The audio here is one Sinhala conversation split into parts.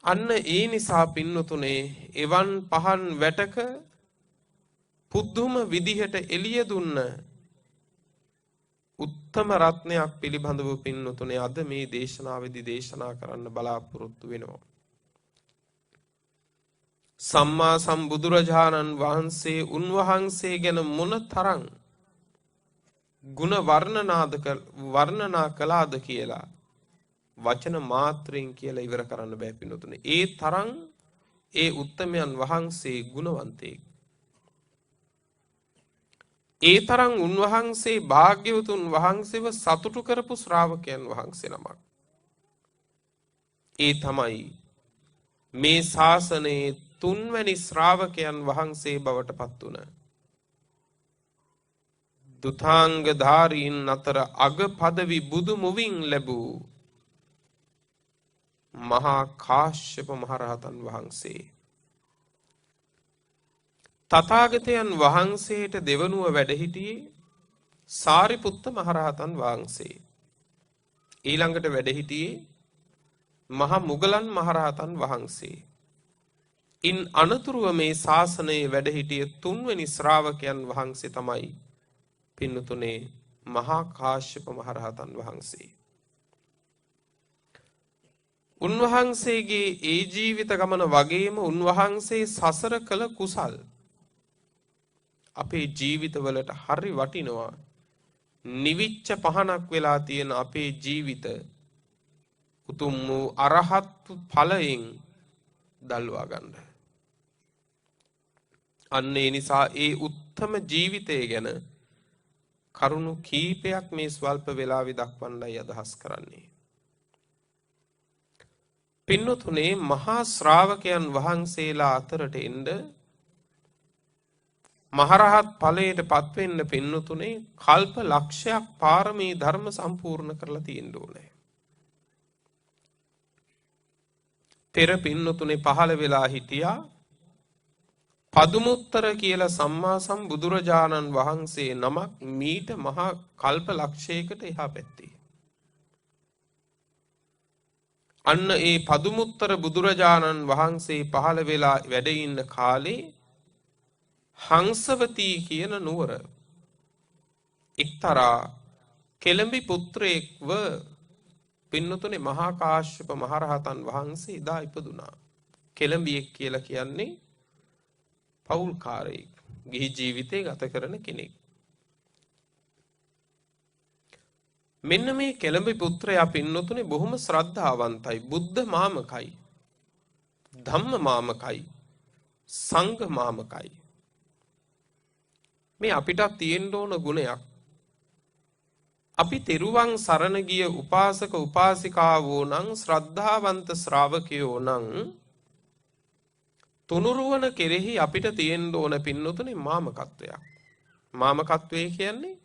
අන්න ඒ නිසා පින්නතුනේ එවන් පහන් වැටක පුදුම විදිහට එළිය දුන්න උත්තම රත්නයක් පිළිබඳව පින්නතුනේ අද මේ දේශනාවේදී දේශනා කරන්න බලාපොරොත්තු වෙනවා. සම්මා සම්බුදුරජාණන් වහන්සේ උන්වහන්සේ ගැන මොනතරම් ගුණ වර්ණනා කළාද කියලා වචන මාත්‍රයෙන් කියලා ඉවර කරන්න බෑ පින්නතුනේ. ඒ තරම් ඒ උත්තමයන් වහන්සේ ගුණවන්තයෙක්. ඒ තරම් උන්වහන්සේ භාග්‍යවතුන් වහන්සේව සතුටු කරපු ශ්‍රාවකයන් වහන්සේ නමක්. ඒ තමයි මේ ශාසනයේ තුන්වැනි ශ්‍රාවකයන් වහන්සේ බවට පත් වුණ දුතාංගධාරීන් අතර අග පදවි බුදු මුවින් ලැබූ මහා කාශ්‍යප මහරහතන් වහන්සේ. තථාගතයන් වහන්සේට දෙවනුව වැඩ සිටියේ සාරිපුත්ත මහරහතන් වහන්සේ. ඊළඟට වැඩ සිටියේ මහා මුගලන් මහරහතන් වහන්සේ. ඉන් අනතුරුව මේ ශාසනයේ වැඩ සිටිය තුන්වෙනි ශ්‍රාවකයන් වහන්සේ තමයි පින්නතුනේ මහා කාශ්‍යප මහරහතන් වහන්සේ. උන්වහන්සේගේ ඒ ජීවිත ගමන වගේම උන්වහන්සේ සසර කළ කුසල් අපේ ජීවිතවලට හරි වටිනවා. නිවිච්ච පහනක් වෙලා තියෙන අපේ ජීවිත උතුම් වූ අරහත් ඵලයෙන් දල්වා ගන්න. අන්න ඒ නිසා ඒ උත්තම ජීවිතය ගැන කරුණු කීපයක් මේ ස්වල්ප වේලාවේ දක්වන්නයි අදහස් කරන්නේ. පින්නතුනේ මහා ශ්‍රාවකයන් වහන්සේලා අතරට එන්න මහරහත් ඵලයට පත්වෙන්න පින්නතුනේ කල්ප ලක්ෂයක් පාරමී ධර්ම සම්පූර්ණ කරලා තියෙන්න ඕනේ. පෙර පින්නතුනේ පහළ වෙලා හිටියා පදුමුත්තර කියලා සම්මා සම්බුදුරජාණන් වහන්සේ නමක් මීට මහා කල්ප ලක්ෂයකට එහා පැත්තේ. අන්න ඒ පදුමුත්තර බුදුරජාණන් වහන්සේ පහළ වෙලා වැඩ ඉන්න කාලේ හංසවතී කියන නුවර එක්තරා කෙළඹි පුත්‍රයෙක්ව පින්නතුනේ මහා කාශ්‍යප මහරහතන් වහන්සේ එදා ඉපදුනා. කෙළඹියෙක් කියලා කියන්නේ පෞල්කාරයෙක්, ගිහි ජීවිතේ ගත කරන කෙනෙක්. මෙන්න මේ කෙළඹි පුත්‍රයා පින්නතුනේ බොහොම ශ්‍රද්ධාවන්තයි, බුද්ධ මාමකයි, ධම්ම මාමකයි, සංඝ මාමකයි. මේ අපිට තියෙන්න ඕන ගුණයක්. අපි තෙරුවන් සරණ ගිය උපාසක උපාසිකාවෝ නම් ශ්‍රද්ධාවන්ත ශ්‍රාවකයෝ නම් තුනුරුවන කෙරෙහි අපිට තියෙන්න ඕන පින්නතුනේ මාමකත්වයක්. මාමකත්වය කියන්නේ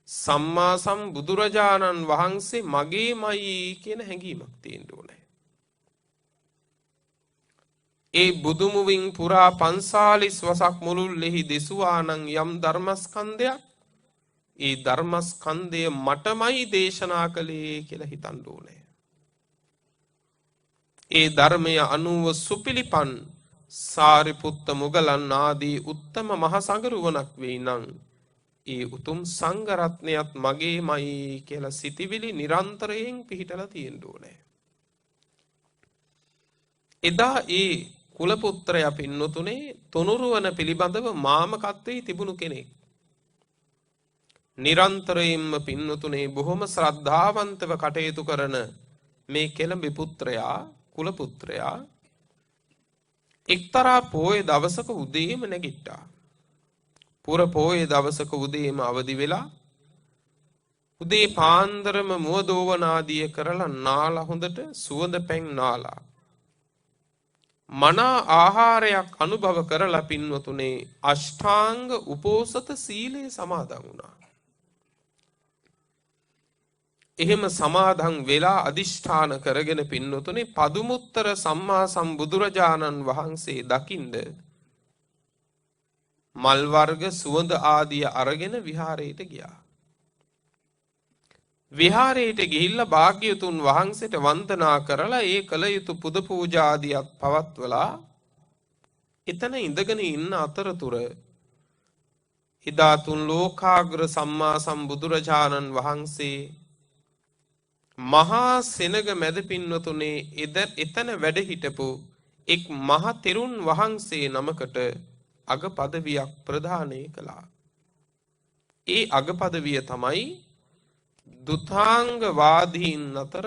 සම්මා සම්බුදුරජාණන් වහන්සේ මගේමයි කියන හැඟීමක් තියෙන්න ඕනේ. ඒ බුදුමුවින් පුරා 45 වසක් මුළුල්ලෙහි දෙසුවා නම් යම් ධර්මස්කන්ධයක් ඒ ධර්මස්කන්ධය මටමයි දේශනා කළේ කියලා හිතන්න ඕනේ. ඒ ධර්මය අනුව සුපිලිපන් සාරිපුත්ත මුගලන් ආදී උත්තම මහ සංගරුවණක් වෙයි නම් ඒ උතුම් සංඝ රත්නයත් මගේමයි කියලා සිටිවිලි නිරන්තරයෙන් පිහිටලා තියෙන්න ඕනේ. එදා ඒ කුල පුත්‍රයා පින්නතුනේ තුනුරුවන පිළිබඳව මාමකත්වයේ තිබුණු කෙනෙක්. නිරන්තරයෙන්ම පින්නතුනේ බොහොම ශ්‍රද්ධාවන්තව කටයුතු කරන මේ කෙළඹි පුත්‍රයා කුල පුත්‍රයා එක්තරා පොය දවසක උදේම නැගිට්ටා. පුර පොය දවසක උදේම අවදි වෙලා උදේ පාන්දරම මුව දෝවනාදිය කරලා නාලා හොඳට සුවඳ පැන් නාලා මනා ආහාරයක් අනුභව කරලා පින්වතුනේ අෂ්ටාංග උපෝසත සීලය සමාදන් වුණා. එහෙම සමාදන් වෙලා අදිෂ්ඨාන කරගෙන පින්වතුනේ පදුමුත්තර සම්මා සම්බුදුරජාණන් වහන්සේ දකින්ද මල් වර්ග සුවඳ ආදිය අරගෙන විහාරයට ගියා. විහාරයට ගිහිල්ලා භාග්‍යවතුන් වහන්සේට වන්දනා කරලා ඒ කල යුතු පුද පූජා ආදියත් පවත්වලා එතන ඉඳගෙන ඉන්න අතරතුර එදා තුන් ලෝකාග්‍ර සම්මා සම්බුදුරජාණන් වහන්සේ මහා සෙනග මැද පින්වතුනේ එතන වැඩ හිටපු එක් මහ තෙරුන් වහන්සේ නමකට අග පදවියක් ප්‍රදානය කළා. ඒ අග පදවිය තමයි දුතාංග වාදීන් අතර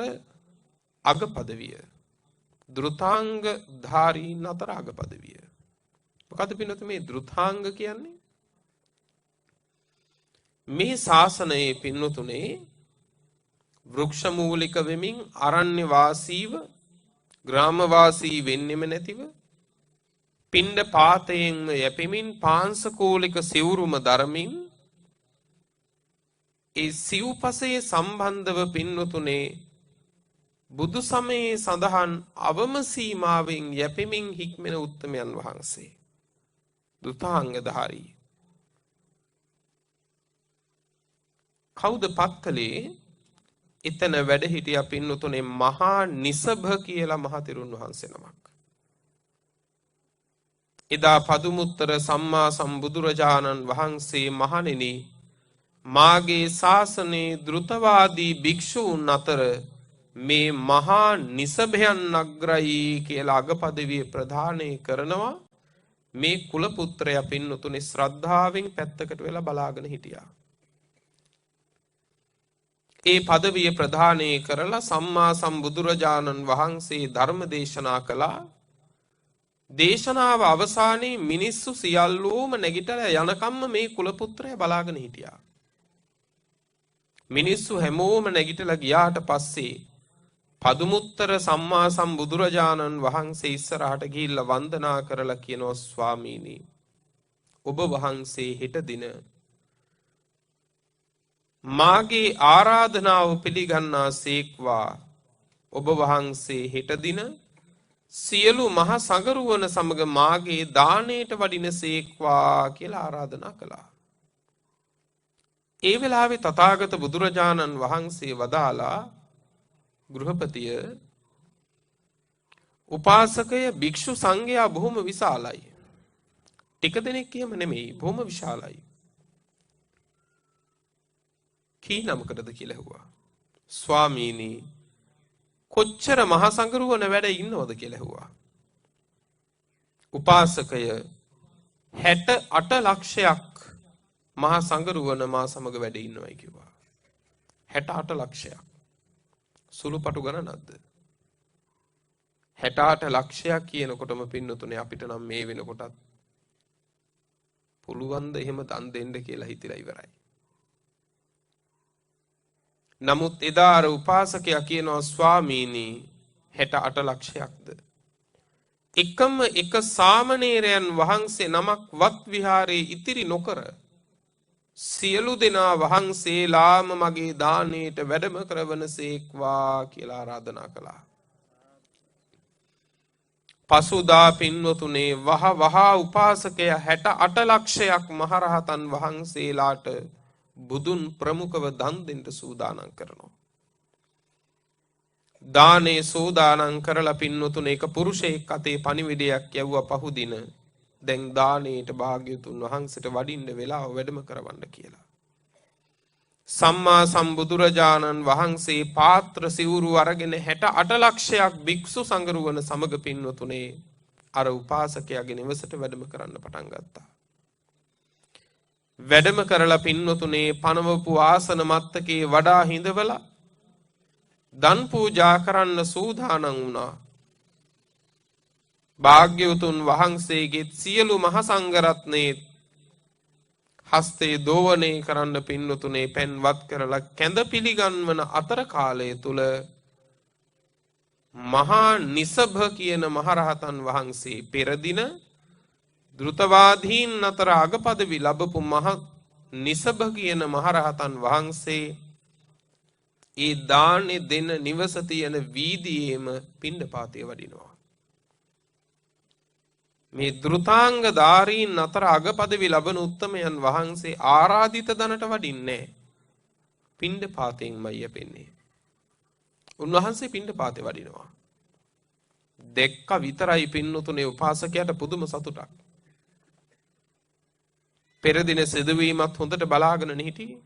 අග පදවිය. ධෘතාංග ධාරීන් අතර අග පදවිය. මොකද පින්වතුනි මේ ධෘතාංග කියන්නේ? මේ ශාසනයේ පින්වතුනේ වෘක්ෂ මූලික වෙමින් අරණ්‍ය වාසීව ග්‍රාම වාසී වෙන්නෙම නැතිව පිණ්ඩ පාතයෙන් යැපෙමින් පාංශකූලික සිවුරුම දරමින් ඒ සිව්පසයේ සම්බන්ධව පින්වතුනේ බුදු සමයේ සඳහන් අවම සීමාවෙන් යැපෙමින් හික්මෙන උත්තමයන් වහන්සේ දුතාංගධාරී. කවුද පත්කලේ? එතන වැඩ හිටියා පින්වතුනේ මහා නිසභ කියලා මහතෙරුන් වහන්සේ නමක්. එදා පදුමුත්තර සම්මා සම්බුදුරජාණන් වහන්සේ මහණෙනි මාගේ ශාසනයේ ධෘතවාදී භික්ෂූන් අතර මේ මහා නිසභයන් අග්‍රයි කියලා අග පදවිය ප්‍රදානය කරනවා. මේ කුල පුත්‍රයා පින්වතුනේ ශ්‍රද්ධාවෙන් පැත්තකට වෙලා බලාගෙන හිටියා. ඒ පදවිය ප්‍රදානය කරලා සම්මා සම්බුදුරජාණන් වහන්සේ ධර්ම දේශනා කළා. දේශනාව අවසානයේ මිනිස්සු සියල්ලෝම නැගිටලා යනකම්ම මේ කුල පුත්‍රයා බලාගෙන හිටියා. මිනිස්සු හැමෝම නැගිටලා ගියාට පස්සේ පදුමුත්තර සම්මා සම්බුදුරජාණන් වහන්සේ ඉස්සරහට ගිහිල්ලා වන්දනා කරලා කියනවා ස්වාමීනි ඔබ වහන්සේ හෙට දින මාගේ ආරාධනාව පිළිගන්නා සේක්වා. ඔබ වහන්සේ හෙට දින සියලු මහ සගරුවන සමග මාගේ දාණයට වඩින සේක්වා කියලා ආරාධනා කළා. ඒ වෙලාවේ තථාගත බුදුරජාණන් වහන්සේ වදාලා ගෘහපතිය උපාසකය භික්ෂු සංඝයා බොහොම විශාලයි. ටික දෙනෙක් එහෙම නෙමෙයි බොහොම විශාලයි. කී නමකටද කියලා ඇහුවා. ස්වාමීනි කොච්චර මහ සංගරුවන වැඩ ඉන්නවද කියලා ඇහුවා. උපාසකය 68 ලක්ෂයක් මහ සංගරුවන මා සමග වැඩ ඉන්නවයි කිව්වා. 68 ලක්ෂයක්. සුළුපටු ගණනක්ද? 68 ලක්ෂයක් කියනකොටම පින්නතුනේ අපිට නම් මේ වෙනකොටත් පුළුවන් ද එහෙම දන් දෙන්න කියලා හිතලා ඉවරයි. නමුත් එදා අර උපාසකයා කියනවා ස්වාමීනි 68 ලක්ෂයක්ද? එකම එක සාමණේරයන් වහන්සේ නමක් වත් විහාරේ ඉතිරි නොකර සියලු දෙනා වහන්සේලාම මගේ දාණයට වැඩම කරවනසේක්වා කියලා ආරාධනා කළා. පසුදා පින්වතුනේ වහ උපාසකයා 68 ලක්ෂයක් මහරහතන් වහන්සේලාට බුදුන් ප්‍රමුඛව දන් දෙන්න සූදානම් කරනවා. දානේ සූදානම් කරලා පින්වතුනේ එක පුරුෂයෙක් අතේ පණිවිඩයක් යවුවා පහුදින. දැන් දානේට භාග්‍යතුන් වහන්සේට වඩින්න වෙලාව වැඩම කරවන්න කියලා. සම්මා සම්බුදුරජාණන් වහන්සේ පාත්‍ර සිවුරු අරගෙන 68 ලක්ෂයක් භික්ෂු සංගරුවන සමග පින්වතුනේ අර උපාසකයාගේ නිවසට වැඩම කරන්න පටන් ගත්තා. වැඩම කරලා පින්වතුනේ පනවපු ආසන මත්තකේ වඩා හිඳවලා දන් පූජා කරන්න සූදානම් වුණා. භාග්‍යවතුන් වහන්සේගේ සියලු මහ සංඝරත්නයේ හස්තේ දෝවණය කරන්න පින්වතුනේ පෙන්වත් කරලා කැඳ පිළිගන්වන අතර කාලය තුල මහා නිසභ කියන මහරහතන් වහන්සේ පෙර දින ධෘතවාදීන් අතර අගපදවි ලැබපු මහ නිසභ කියන මහරහතන් වහන්සේ ඒ දානේ දෙන නිවස තියෙන වීදියේම පිණ්ඩපාතේ වඩිනවා. මේ ධෘතාංග ධාරීන් අතර අගපදවි ලැබෙන උත්තමයන් වහන්සේ ආරාධිත දනට වඩින්නේ. පිණ්ඩපාතයෙන්මයි යැපෙන්නේ. උන්වහන්සේ පිණ්ඩපාතේ වඩිනවා. දෙක්ක විතරයි පින්නතුනේ උපාසකයාට පුදුම සතුටක්. පෙර දින සිදුවීමත් හොඳට බලාගෙන හිටියේ.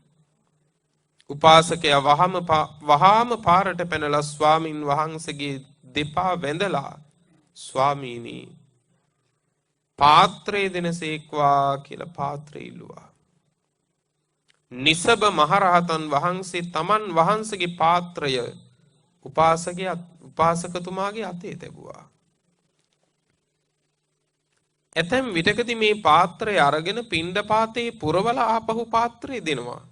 උපාසකයා වහාම පාරට පැනලා ස්වාමින් වහන්සේගේ දෙපා වැඳලා ස්වාමීනි පාත්‍රය දෙනසේක්වා කියලා පාත්‍රය ඉල්ලුවා. නිසබ මහරහතන් වහන්සේ තමන් වහන්සේගේ පාත්‍රය උපාසකතුමාගේ අතේ තැබුවා. ඇතැම් විටකදී මේ පාත්‍රය අරගෙන පිණ්ඩපාතේ පුරවලා ආපහු පාත්‍රය දෙනවා.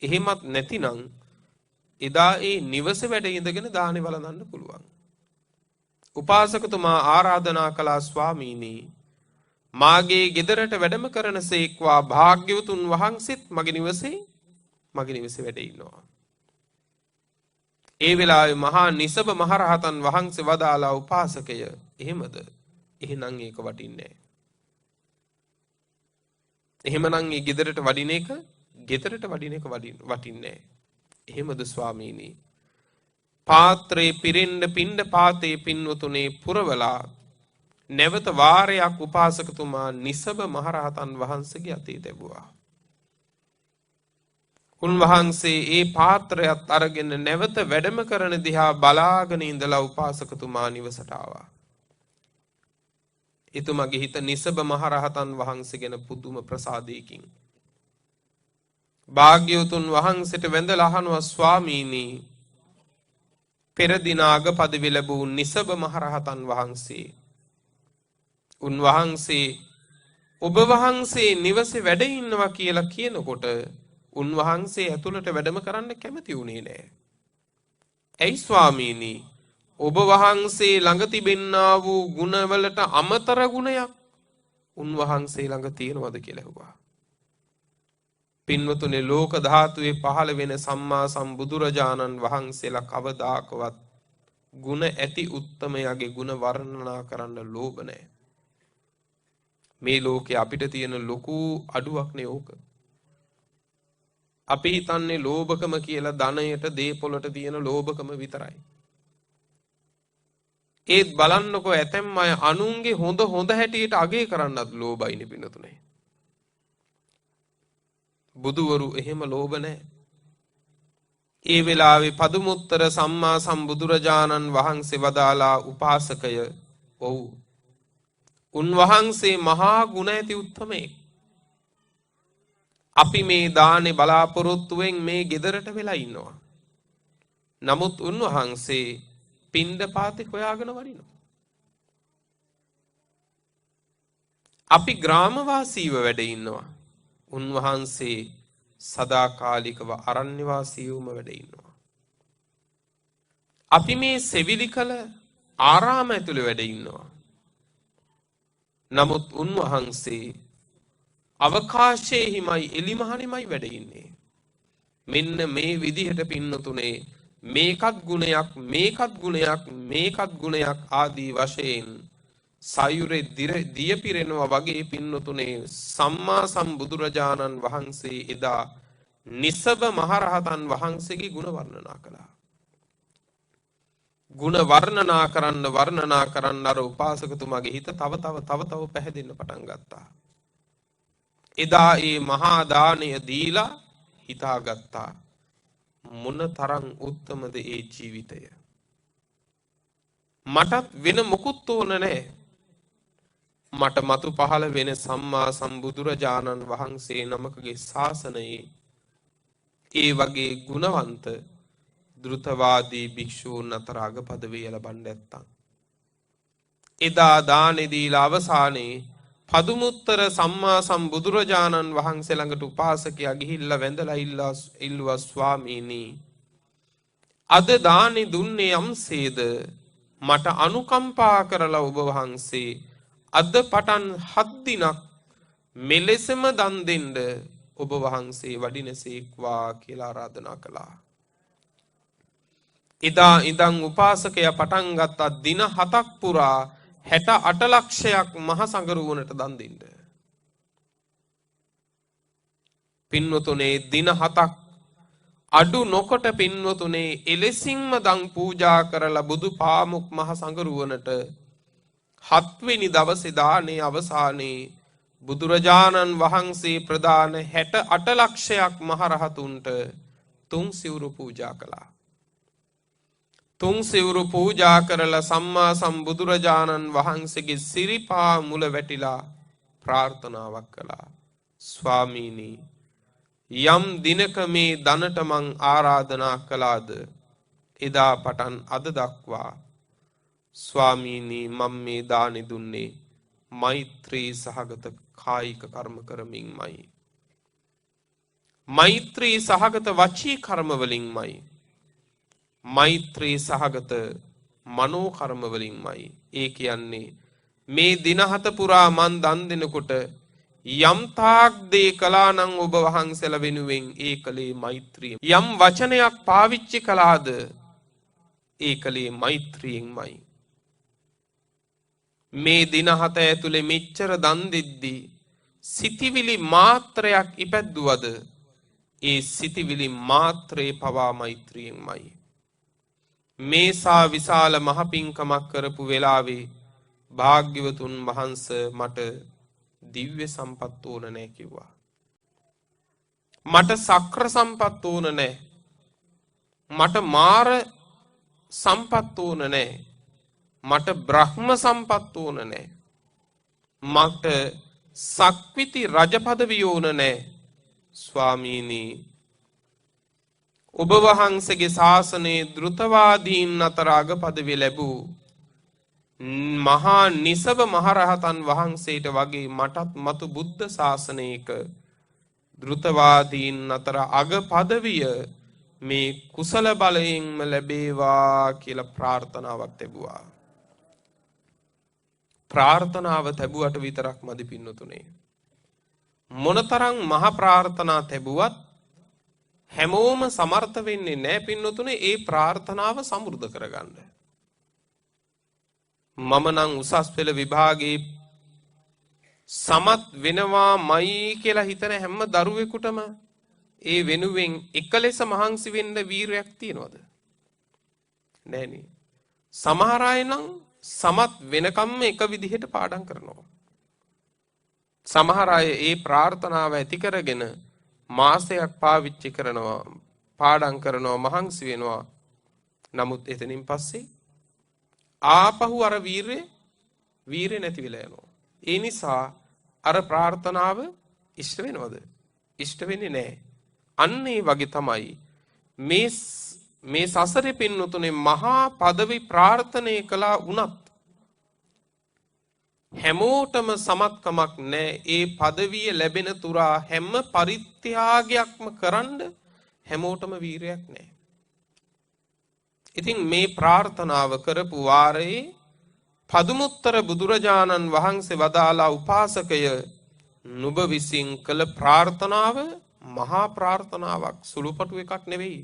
එහෙමත් නැතිනම් එදා ඒ නිවස වැඩ ඉඳගෙන දානේ වළඳන්න පුළුවන්. උපාසකතුමා ආරාධනා කළා ස්වාමීනි මාගේ ගෙදරට වැඩම කරනසේක්වා භාග්‍යවතුන් වහන්සේත් මගේ නිවසේ වැඩ ඉන්නවා. ඒ වෙලාවේ මහා නිසබ මහරහතන් වහන්සේ වදාලා උපාසකය එහෙමද? එහෙනම් ඒක වටින්නේ නැහැ. එහෙමනම් ඒ ගෙදරට වඩින එක වටින්නේ නැහැ. එහෙමද ස්වාමීනි? පාත්‍රේ පිරෙන්න පිණ්ඩපාතේ පින්වතුනේ පුරවලා නැවත වාරයක් උපාසකතුමා නිසබ මහරහතන් වහන්සේගේ අතේ තැබුවා. උන්වහන්සේ ඒ පාත්‍රයත් අරගෙන නැවත වැඩම කරන දිහා බලාගෙන ඉඳලා උපාසකතුමා නිවසට ආවා. එතුමාගේ හිත නිසබ මහරහතන් වහන්සේ ගැන පුදුම ප්‍රසාදයකින් භාග්‍යවතුන් වහන්සේට වැඳලා අහනවා ස්වාමීනි පෙර දින අග පදවි ලැබූ නිසබ මහරහතන් වහන්සේ උන්වහන්සේ ඔබ වහන්සේ නිවසේ වැඩ ඉන්නවා කියලා කියනකොට උන්වහන්සේ ඇතුළට වැඩම කරන්න කැමති වුණේ නැහැ. ඇයි ස්වාමීනි ඔබ වහන්සේ ළඟ තිබෙන්නා වූ ගුණවලට අමතර ගුණයක් උන්වහන්සේ ළඟ තියෙනවද කියලා ඇහුවා. පින්වතුනි ලෝක ධාතුවේ පහළ වෙන සම්මා සම්බුදුරජාණන් වහන්සේලා කවදාකවත් ගුණ ඇති උත්තමයාගේ ගුණ වර්ණනා කරන්න ලෝභ නැහැ. මේ ලෝකේ අපිට තියෙන ලොකු අඩුවක් නේ ඕක. අපි හිතන්නේ ලෝභකම කියලා ධනයට දේපොළට තියෙන ලෝභකම විතරයි. ඒත් බලන්නකෝ ඇතැම් අය අනුන්ගේ හොඳ හැටියට අගය කරන්නත් ලෝභයිනේ පින්නතුනේ. බුදුවරු එහෙම ලෝභ නැහැ. ඒ වෙලාවේ පදුමුත්තර සම්මා සම්බුදුරජාණන් වහන්සේ වදාලා උපාසකය ඔව් උන්වහන්සේ මහා ගුණ ඇති උත්තමයෙක්. අපි මේ දානේ බලාපොරොත්තුවෙන් මේ ගෙදරට වෙලා ඉන්නවා. නමුත් උන්වහන්සේ පිණ්ඩපාතේ හොයාගෙන වඩිනවා. අපි ග්‍රාමවාසීව වැඩ ඉන්නවා. උන්වහන්සේ සදාකාලිකව අරණ්‍ය වාසීවම වැඩ ඉන්නවා. අපි මේ සෙවිලි කළ ආරාම ඇතුළේ වැඩ ඉන්නවා. නමුත් උන්වහන්සේ අවකාශයේහිමයි එලිමහනෙමයි වැඩ ඉන්නේ. මෙන්න මේ විදිහට පින්නතුනේ මේකත් ගුණයක් ආදී වශයෙන් සයුරේ දිය පිරෙනවා වගේ පින්නතුනේ සම්මා සම්බුදුරජාණන් වහන්සේ එදා නිසබ මහරහතන් වහන්සේගේ ගුණ වර්ණනා කළා. ගුණ වර්ණනා කරන්න අර උපාසකතුමාගේ හිත තව පැහැදෙන්න පටන් ගත්තා. එදා ඒ මහා දාණය දීලා හිතාගත්තා මොන තරම් උත්තමද ඒ ජීවිතය. මටත් වෙන මොකුත් ඕන නැහැ. මට මතු පහළ වෙන සම්මා සම්බුදුරජාණන් වහන්සේ නමකගේ ශාසනයේ ඒ වගේ ගුණවන්ත ධෘතවාදී භික්ෂූන් අතර අග පදවිය ලබන්න නැත්තම් එදා දානෙ දීලා අවසානයේ පදුමුත්තර සම්මා සම්බුදුරජාණන් වහන්සේ ළඟට උපාසකයා ගිහිල්ලා වැඳලා ඉල්ලුවා ස්වාමීනි අද දානෙ දුන්නේ යම්සේද මට අනුකම්පා කරලා ඔබ වහන්සේ අද පටන් 7 දිනක් මෙලෙසම දන් දෙන්න ඔබ වහන්සේ වඩිනසේක්වා කියලා ආරාධනා කළා. එදා ඉඳන් උපාසකයා පටන් ගත්තා දින 7ක් පුරා 68 ලක්ෂයක් මහ සංගරුවනට දන් දෙන්න. පින්වතුනේ දින 7ක් අඩු නොකොට පින්වතුනේ එලෙසින්ම දන් පූජා කරලා බුදු පාමුක් මහ සංඝරුවනට හත්වෙනි දවසේ දානේ අවසානයේ බුදුරජාණන් වහන්සේ ප්‍රදාන 68 ලක්ෂයක් මහරහතුන්ට තුන් සිවුරු පූජා කළා. තුන් සිවුරු පූජා කරලා සම්මා සම්බුදුරජාණන් වහන්සේගේ සිරිපා මුල වැටිලා ප්‍රාර්ථනාවක් කළා. ස්වාමීනි යම් දිනක මේ දනට මං ආරාධනා කළාද එදා පටන් අද දක්වා ස්වාමීනි මම මේ දානි දුන්නේ මෛත්‍රී සහගත කායික කර්ම කරමින්මයි. මෛත්‍රී සහගත වචී කර්ම වලින්මයි. මෛත්‍රී සහගත මනෝ කර්ම වලින්මයි. ඒ කියන්නේ මේ දින හත පුරා මන් දන් දෙනකොට යම් තාක් දේ කළා නම් ඔබ වහන්සේලා වෙනුවෙන් ඒ කලේ මෛත්‍රිය. යම් වචනයක් පාවිච්චි කළාද ඒ කලේ මෛත්‍රියෙන්මයි. මේ දින හත ඇතුලේ මෙච්චර දන් දෙද්දී සිතිවිලි මාත්‍රයක් ඉපැද්දුවද ඒ සිතිවිලි මාත්‍රේ පවා මෛත්‍රියෙන්මයි. මේසා විශාල මහ පිංකමක් කරපු වෙලාවේ භාග්‍යවතුන් වහන්සේ මට දිව්‍ය සම්පත් ඕන නැහැ කිව්වා. මට සක්‍ර සම්පත් ඕන නැහැ. මට මාර සම්පත් ඕන නැහැ. මට බ්‍රහ්ම සම්පත් ඕන නැහැ. මට සක්විති රජ පදවිය ඕන නැහැ. ස්වාමීනි ඔබ වහන්සේගේ ශාසනයේ ධෘතවාදීන් අතර අග පදවිය ලැබූ මහා නිසව මහරහතන් වහන්සේට වගේ මටත් මතු බුද්ධ ශාසනයක ධෘතවාදීන් අතර අග පදවිය මේ කුසල බලයෙන්ම ලැබේවා කියලා ප්‍රාර්ථනාවක් ලැබුවා. ප්‍රාර්ථනාව ලැබුවට විතරක් මදි පින්නතුනේ. මොනතරම් මහ ප්‍රාර්ථනා ලැබුවත් හැමෝම සමර්ථ වෙන්නේ නැහැ පින්නතුනේ ඒ ප්‍රාර්ථනාව සමෘද්ධ කරගන්න. මම නම් උසස් පෙළ විභාගේ සමත් වෙනවාමයි කියලා හිතන හැම දරුවෙකුටම ඒ වෙනුවෙන් එකලෙස මහන්සි වෙන්න වීරයක් තියනවද? නෑනේ. සමහර අය නම් සමත් වෙනකම්ම එක විදිහට පාඩම් කරනවා. සමහර අය ඒ ප්‍රාර්ථනාව ඇති කරගෙන මාසයක් පාවිච්චි කරනවා, පාඩම් කරනවා, මහන්සි වෙනවා. නමුත් එතනින් පස්සේ ආපහු අර වීරය නැති වෙලා යනවා. ඒ නිසා අර ප්‍රාර්ථනාව ඉෂ්ට වෙනවද? ඉෂ්ට වෙන්නේ නැහැ. අන්න ඒ වගේ තමයි මේ සසරේ පින්නතුනේ මහා පදවි ප්‍රාර්ථනා කළා වුණත් හැමෝටම සමත්කමක් නැහැ. ඒ පදවිය ලැබෙන තුරා හැම පරිත්‍යාගයක්ම කරන්න හැමෝටම වීරයක් නැහැ. ඉතින් මේ ප්‍රාර්ථනාව කරපු වාරයේ පදුමුත්තර බුදුරජාණන් වහන්සේ වදාලා උපාසකය නුඹ විසින් කළ ප්‍රාර්ථනාව මහා ප්‍රාර්ථනාවක්, සුළුපටු එකක් නෙවෙයි.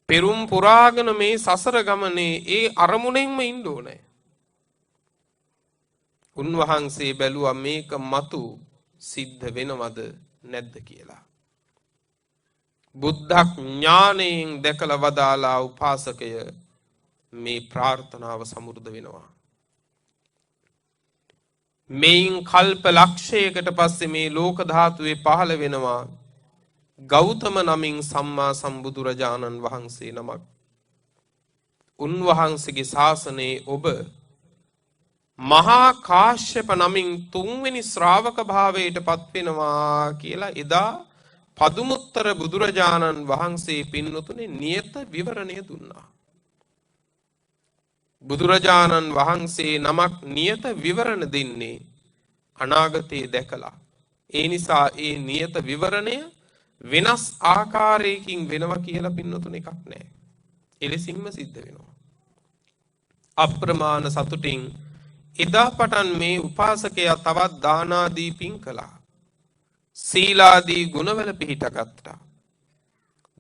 පෙරුම් පුරාගෙන මේ සසර ගමනේ ඒ අරමුණෙන්ම ඉන්න ඕනේ. උන්වහන්සේ බැලුවා මේක මතු සිද්ධ වෙනවද නැද්ද කියලා. බුද්ධ ඥාණයෙන් දැකලා වදාලා උපාසකය මේ ප්‍රාර්ථනාව සමෘද්ධ වෙනවා. මේන් කල්ප ලක්ෂයකට පස්සේ මේ ලෝක ධාතුවේ පහළ වෙනවා ගෞතම නමින් සම්මා සම්බුදුරජාණන් වහන්සේ නමක්. උන්වහන්සේගේ ශාසනයේ ඔබ මහා කාශ්‍යප නමින් තුන්වෙනි ශ්‍රාවක භාවයට පත් වෙනවා කියලා එදා පදුමුත්තර බුදුරජාණන් වහන්සේ පින්නතුනේ නියත විවරණය දුන්නා. බුදුරජාණන් වහන්සේ නමක් නියත විවරණ දෙන්නේ අනාගතයේ දැකලා. ඒ නිසා ඒ නියත විවරණය වෙනස් ආකාරයකින් වෙනවා කියලා පින්නතුනේ එකක් නැහැ. එලෙසින්ම සිද්ධ වෙනවා. අප්‍රමාණ සතුටින් එදා පටන් මේ උපාසකයා තවත් දාන ආදී පින් කළා. සීලාදී ගුණවල පිහිටගත්තා.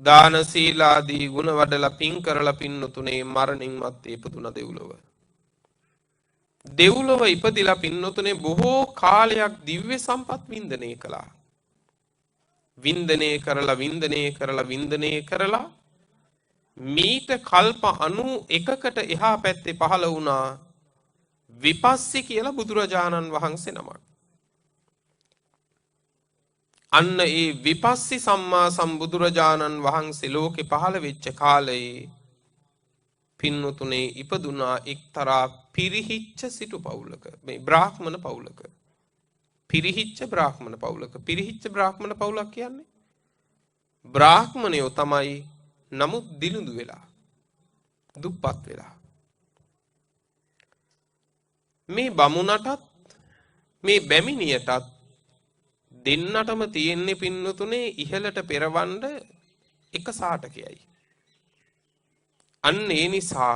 දාන සීලාදී ගුණ වඩලා පින් කරලා පින්නතුනේ මරණින් මත්තේ ඉපදුන දෙව්ලොව. දෙව්ලොව ඉපදිලා පින්නතුනේ බොහෝ කාලයක් දිව්‍ය සම්පත් වින්දනය කළා. වින්දනය කරලා මීට කල්ප 91කට එහා පැත්තේ පහළ වුණා විපස්සී කියලා බුදුරජාණන් වහන්සේ නමක්. අන්න ඒ විපස්සී සම්මා සම්බුදුරජාණන් වහන්සේ ලෝකේ පහළ වෙච්ච කාලේ පින්නතුනේ ඉපදුනා එක්තරා පිරිහිච්ච සිටු පවුලක, මේ බ්‍රාහ්මණ පවුලක. පිරිහිච්ච බ්‍රාහ්මණ පවුලක. පිරිහිච්ච බ්‍රාහ්මණ පවුලක් කියන්නේ බ්‍රාහ්මණයෝ තමයි, නමුත් දිනුදු වෙලා, දුප්පත් වෙලා. මේ බමුණටත් මේ බැමිණියටත් දෙන්නටම තියෙන්නේ පින්නතුනේ ඉහළට පෙරවන්න එක සාටකයයි. අන්න ඒ නිසා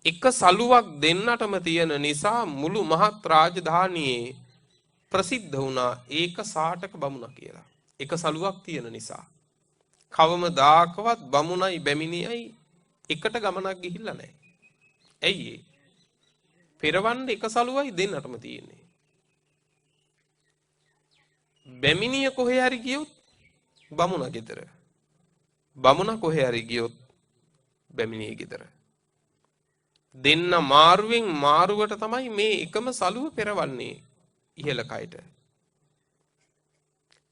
එක සලුවක් දෙන්නටම තියෙන නිසා මුළු මහත් රාජධානියේ ප්‍රසිද්ධ වුණා ඒක සාටක බමුණ කියලා. එක සලුවක් තියෙන නිසා. කවමදාකවත් බමුණයි බැමිණියයි එකට ගමනක් ගිහිල්ලා නැහැ. ඇයි ඒ? පෙරවන්න එක සලුවයි දෙන්නටම තියෙන්නේ. බැමිණිය කොහේ හරි ගියොත් බමුණ ගෙදර. බමුණ කොහේ හරි ගියොත් බැමිණිය ගෙදර. දෙන්න මාරුවෙන් මාරුවට තමයි මේ එකම සලුව පෙරවන්නේ ඉහළ කයට.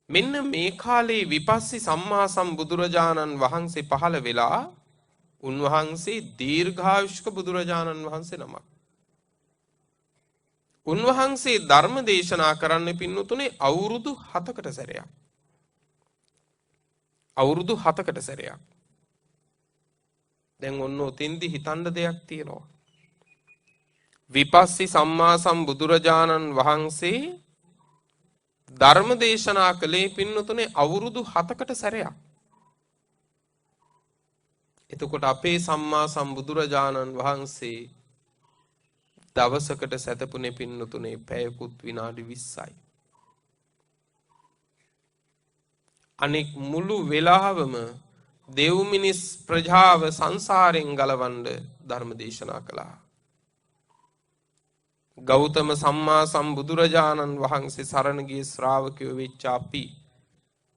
මෙන්න මේ කාලේ විපස්සී සම්මා සම්බුදුරජාණන් වහන්සේ පහළ වෙලා උන්වහන්සේ දීර්ඝායුෂ්ක බුදුරජාණන් වහන්සේ නමක්. උන්වහන්සේ ධර්ම දේශනා කරන්න පින්නතුනේ අවුරුදු 7කට සැරයක්. අවුරුදු 7කට සැරයක්. දැන් ඔන්න ඔතෙන්දි හිතන්න දෙයක් තියෙනවා. විපස්සී සම්මා සම්බුදුරජාණන් වහන්සේ ධර්ම දේශනා කළේ පින්නතුනේ අවුරුදු 7කට සැරයක්. එතකොට අපේ සම්මා සම්බුදුරජාණන් වහන්සේ දවසකට සැතපුනේ පින්නතුනේ පැයකුත් විනාඩි 20යි. අනෙක් මුළු වෙලාවම දෙව් මිනිස් ප්‍රජාව සංසාරයෙන් ගලවන්න ධර්ම දේශනා කළා. ගෞතම සම්මා සම්බුදුරජාණන් වහන්සේ සරණ ගිය ශ්‍රාවකයෝ වෙච්ච අපි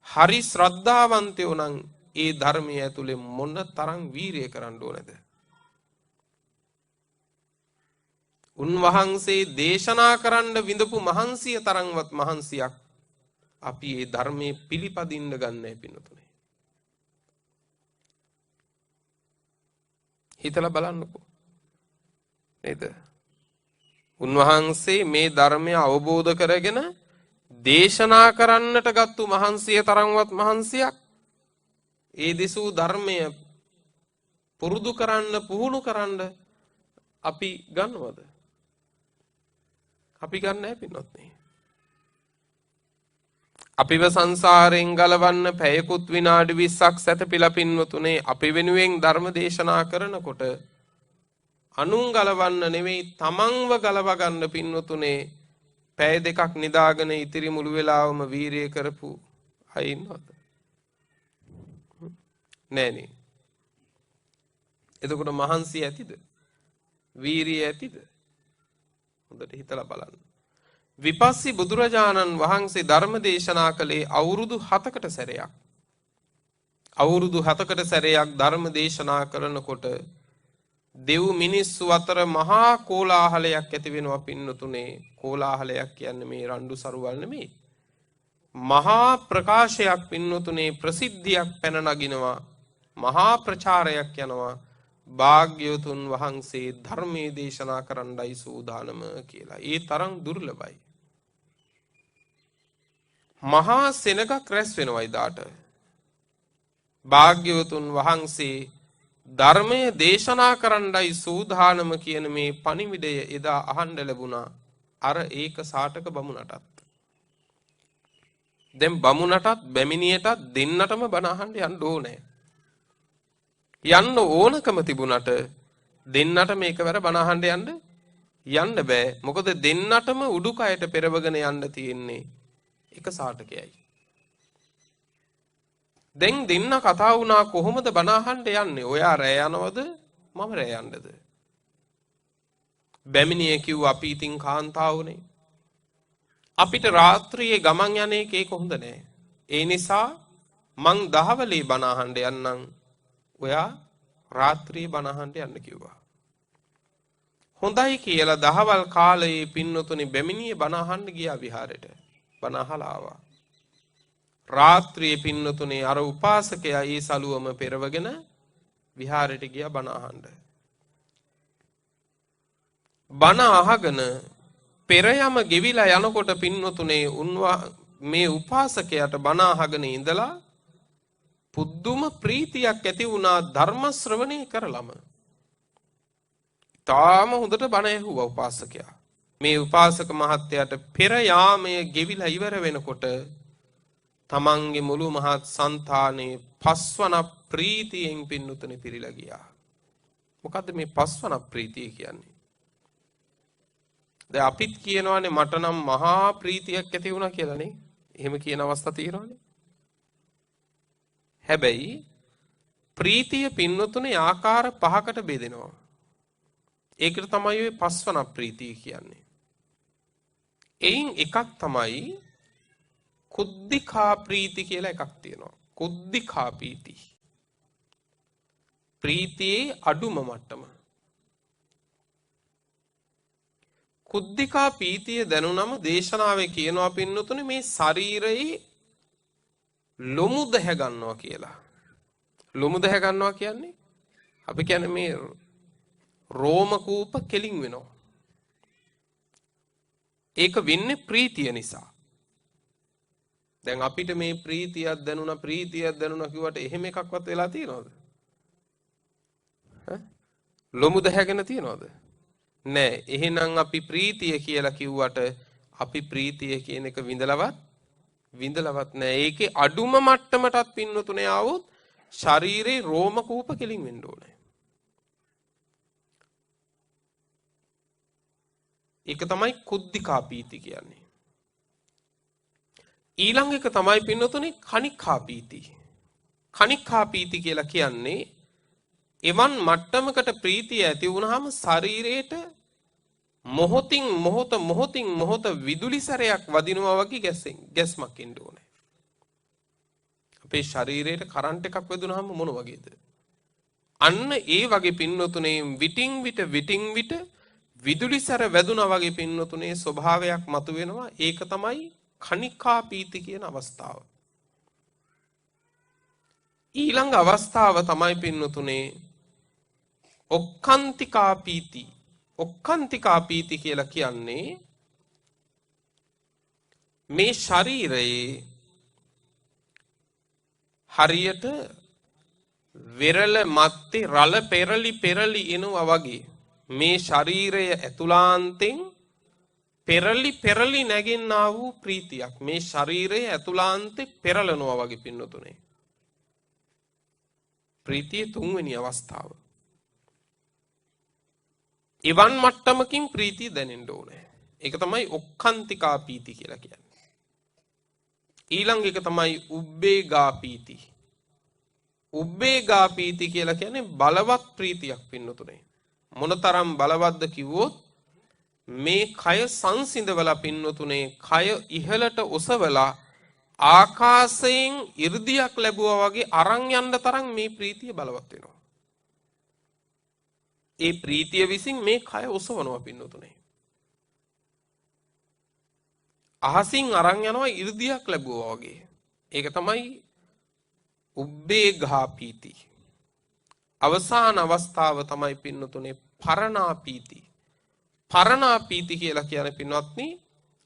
හරි ශ්‍රද්ධාවන්තයෝ නම් ඒ ධර්මයේ ඇතුලේ මොන තරම් වීරිය කරන්න ඕනද? උන්වහන්සේ දේශනා කරන්න විඳපු මහන්සිය තරම්වත් මහන්සියක් අපි ඒ ධර්මයේ පිළිපදින්න ගන්නෑ පින්නතුනේ. හිතලා බලන්නකෝ. නේද? උන්වහන්සේ මේ ධර්මය අවබෝධ කරගෙන දේශනා කරන්නට ගත්තු මහන්සිය තරම්වත් මහන්සියක් ඒ දෙසූ ධර්මය පුරුදු කරන්න පුහුණු කරන්න අපි ගන්නවද? අපි ගන්න නැහැ පින්වත්නි. අපිව සංසාරයෙන් ගලවන්න පැයකුත් විනාඩි 20ක් සැතපීලා පින්වතුනේ අපි වෙනුවෙන් ධර්ම දේශනා කරනකොට අනුන් ගලවන්න නෙවෙයි තමන්ව ගලව ගන්න පින්වතුනේ පැය දෙකක් නිදාගෙන ඉතිරි මුළු වෙලාවම වීරිය කරපු අය ඉන්නවද? නෑනේ. එතකොට මහන්සි ඇතිද? වීරිය ඇතිද? හොඳට හිතලා බලන්න. විපස්සී බුදුරජාණන් වහන්සේ ධර්ම දේශනා කළේ අවුරුදු 7කට සැරයක්. අවුරුදු 7කට සැරයක් ධර්ම දේශනා කරනකොට දෙව් මිනිස්සු අතර මහා කෝලාහලයක් ඇති වෙනවා පින්නතුනේ. කෝලාහලයක් කියන්නේ මේ රණ්ඩු සරුවල් නෙමෙයි. මහා ප්‍රකාශයක් පින්නතුනේ, ප්‍රසිද්ධියක් පැන නගිනවා. මහා ප්‍රචාරයක් යනවා. භාග්‍යවතුන් වහන්සේ ධර්මයේ දේශනා කරන්නයි සූදානම කියලා. ඒ තරම් දුර්ලභයි. මහා සෙනගක් රැස් වෙනවා ඉදාට. භාග්‍යවතුන් වහන්සේ ධර්මයේ දේශනා කරන්නයි සූදානම කියන මේ පණිවිඩය එදා අහන්න ලැබුණා අර ඒක සාටක බමුණටත්. දැන් බමුණටත් බැමිණියටත් දෙන්නටම බණ අහන්න යන්න ඕනේ. යන්න ඕනකම තිබුණට දෙන්නට මේකවර බණ අහන්න යන්න බෑ. මොකද දෙන්නටම උඩුකයට පෙරවගෙන යන්න තියෙන්නේ එක සාටකයයි. දැන් දෙන්න කතා වුණා කොහොමද බණ අහන්න යන්නේ? ඔයා රෑ යනවද? මම රෑ යන්නද? බැමිණිය කිව්වා අපි ඉතින් කාන්තාවනේ. අපිට රාත්‍රියේ ගමන් යන්නේ ඒක හොඳ නෑ. ඒ නිසා මං දහවලේ බණ අහන්න යන්නම් ඔයා රාත්‍රියේ බණ අහන්න යන්න කිව්වා. හොඳයි කියලා දහවල් කාලයේ පින්නතුනි බැමිණියේ බණ අහන්න ගියා විහාරෙට. බණ අහලා ආවා. රාත්‍රියේ පින්නතුනේ අර උපාසකයා ඒ සලුවම පෙරවගෙන විහාරෙට ගියා බණ අහන්න. බණ අහගෙන පෙර යම ගෙවිලා යනකොට පින්නතුනේ මේ උපාසකයාට බණ අහගෙන ඉඳලා පුදුම ප්‍රීතියක් ඇති වුණා ධර්ම ශ්‍රවණය කරලම. තාම හොඳට බණ ඇහුවා උපාසකයා. මේ උපාසක මහත්තයාට පෙර යාමයේ ගෙවිලා ඉවර වෙනකොට තමන්ගේ මුළු මහත් సంతානේ පස්වන ප්‍රීතියෙන් පින්නතුනේ පිරීලා ගියා. මොකද්ද මේ පස්වන ප්‍රීතිය කියන්නේ? දැන් අපිත් කියනවානේ මට නම් මහා ප්‍රීතියක් ඇති වුණා කියලානේ. එහෙම කියන අවස්ථා තියෙනවානේ. හැබැයි ප්‍රීතිය පින්නතුනේ ආකාර පහකට බෙදෙනවා. ඒකට තමයි ඔය පස්වන ප්‍රීතිය කියන්නේ. එයින් එකක් තමයි කුද්ධිකා ප්‍රීති කියලා එකක් තියෙනවා. කුද්ධිකා ප්‍රීති. ප්‍රීතියේ අඩුම මට්ටම. කුද්ධිකා ප්‍රීතිය දැනුනම දේශනාවේ කියනවා පින්නතුනේ මේ ශරීරයේ ලොමු දැහ ගන්නවා කියලා. ලොමු දැහ ගන්නවා කියන්නේ අපි කියන්නේ මේ රෝම කූප කෙලින් වෙනවා. ඒක වෙන්නේ ප්‍රීතිය නිසා. දැන් අපිට මේ ප්‍රීතියක් දැනුණා කිව්වට එහෙම එකක්වත් වෙලා තියනවද? ලොමු දැහැගෙන තියනවද? නෑ. එහෙනම් අපි ප්‍රීතිය කියලා කිව්වට අපි ප්‍රීතිය කියන එක විඳලවත් නෑ. ඒකේ අඩුම මට්ටමටත් පින්නතුනේ ආවොත් ශරීරේ රෝම කූප කෙලින් වෙන්න ඕනේ. ඒක තමයි කුද්ධිකා පීති කියන්නේ. ඊළඟ එක තමයි පින්නතුනේ කණිකා පීති. කණිකා පීති කියලා කියන්නේ එවන් මට්ටමකට ප්‍රීතිය ඇති වුනහම ශරීරයට මොහොතින් මොහොත විදුලි සැරයක් වදිනවා වගේ ගැස්මක් එන්න ඕනේ. අපේ ශරීරයට කරන්ට් එකක් වැදුනහම මොන වගේද? අන්න ඒ වගේ පින්නතුනේ විටින් විට විදුලි සැර වැදුනා වගේ පින්නතුනේ ස්වභාවයක් මතුවෙනවා. ඒක තමයි කණිකා පීති කියන අවස්ථාව. ඊළඟ අවස්ථාව තමයි පින්නතුනේ ඔක්කාන්තිකා පීති. ඔක්කාන්තිකා පීති කියලා කියන්නේ මේ ශරීරයේ හරියට වෙරළ මැත්තේ රළ පෙරලි එනවා වගේ මේ ශරීරය ඇතුළාන්තෙන් පෙරලි නැගෙන්නා වූ ප්‍රීතියක් මේ ශරීරය ඇතුළාන්තේ පෙරලනවා වගේ පින්නතුනේ. ප්‍රීතිය තුන්වෙනි අවස්ථාව. එවන් මට්ටමකින් ප්‍රීතිය දැනෙන්න ඕනේ. ඒක තමයි ඔක්කාන්තිකා පීති කියලා කියන්නේ. ඊළඟ එක තමයි උබ්බේගා පීති. උබ්බේගා පීති කියලා කියන්නේ බලවත් ප්‍රීතියක් පින්නතුනේ. මොනතරම් බලවත්ද කිව්වොත් මේ කය සංසිඳවලා පින්නතුනේ කය ඉහළට ඔසවලා ආකාශයෙන් 이르දියක් ලැබුවා වගේ අරන් යන්න තරම් මේ ප්‍රීතිය බලවත් වෙනවා. ඒ ප්‍රීතිය විසින් මේ කය ඔසවනවා පින්නතුනේ. අහසින් අරන් යනවා 이르දියක් ලැබුවා වගේ. ඒක තමයි උබ්බේගා පීති. අවසාන අවස්ථාව තමයි පින්නතුනේ පරණා පීති. පරණා පීති කියලා කියන්නේ පින්වත්නි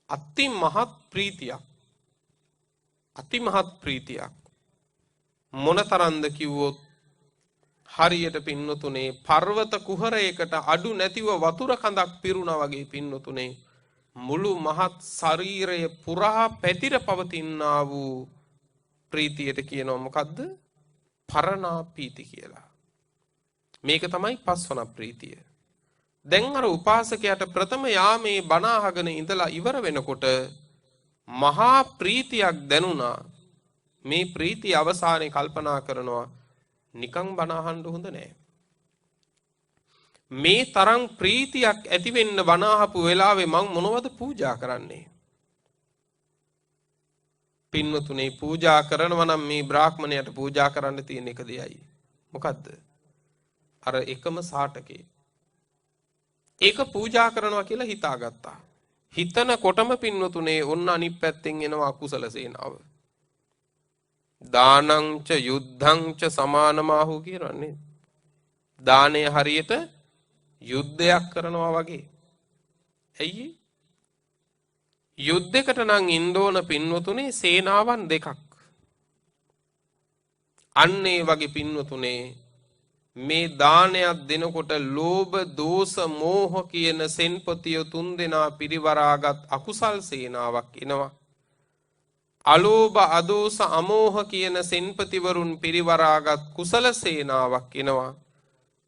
අති මහත් ප්‍රීතියක්. අති මහත් ප්‍රීතියක්. මොනතරම්ද කිව්වොත් හරියට පින්නතුනේ පර්වත කුහරයකට අඩු නැතිව වතුර කඳක් පිරුණා වගේ පින්නතුනේ මුළු මහත් ශරීරය පුරා පැතිර පවතිනා වූ ප්‍රීතියට කියනවා මොකද්ද? පරණා පීති කියලා. මේක තමයි පස්වන ප්‍රීතිය. දැන් අර උපාසකයාට ප්‍රථම යාමේ බණ අහගෙන ඉඳලා ඉවර වෙනකොට මහා ප්‍රීතියක් දැනුණා. මේ ප්‍රීතිය අවසානයේ කල්පනා කරනවා නිකන් බණ අහන්න හොඳ නෑ. මේ තරම් ප්‍රීතියක් ඇති වෙන්න බණ අහපු වෙලාවේ මං මොනවද පූජා කරන්නේ? පින්වතුනි පූජා කරනවා නම් මේ බ්‍රාහ්මණයට පූජා කරන්න තියෙන එක දෙයයි. මොකද්ද? අර එකම සාටකේ. ඒක පූජා කරනවා කියලා හිතාගත්තා. හිතනකොටම පින්වතුනේ ඔන්න අනිත් පැත්තෙන් එනවා අකුසල සේනාව. දානංච යුද්ධංච සමානමාහු කියනන්නේ. දානය හරියට යුද්ධයක් කරනවා වගේ. ඇයි? යුද්ධයකට නම් ඉන්න ඕන පින්වතුනේ සේනාවන් දෙකක්. අන්න ඒ වගේ පින්වතුනේ මේ දානයක් දෙනකොට ලෝභ, දෝෂ, මෝහ කියන සෙන්පතිය තුන් දෙනා පිරිවරාගත් අකුසල් සේනාවක් එනවා. අලෝභ, අදෝස, අමෝහ කියන සෙන්පතිවරුන් පිරිවරාගත් කුසල සේනාවක් එනවා.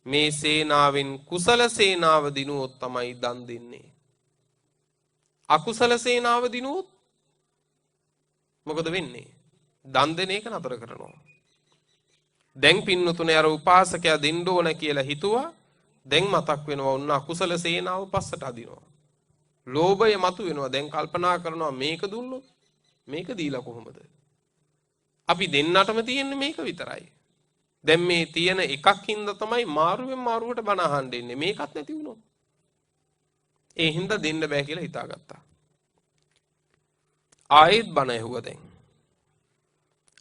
මේ සේනාවෙන් කුසල සේනාව දිනුවොත් තමයි දන් දෙන්නේ. අකුසල සේනාව දිනුවොත් මොකද වෙන්නේ? දන් දෙන එක නතර කරනවා. දැන් පින්නතුනේ අර උපාසකයා දෙන්න ඕන කියලා හිතුවා. දැන් මතක් වෙනවා ඔන්න අකුසල සේනාව පස්සට අදිනවා. ලෝභය මතුවෙනවා. දැන් කල්පනා කරනවා මේක දුන්නොත් මේක දීලා කොහොමද? අපි දෙන්නටම තියෙන්නේ මේක විතරයි. දැන් මේ තියෙන එකක් හින්දා තමයි මාරුවෙන් මාරුවට බණ අහන්න ඉන්නේ. මේකත් නැති වුණොත්. ඒ හින්දා දෙන්න බෑ කියලා හිතාගත්තා. ආයෙත් බණ ඇහුවා දැන්.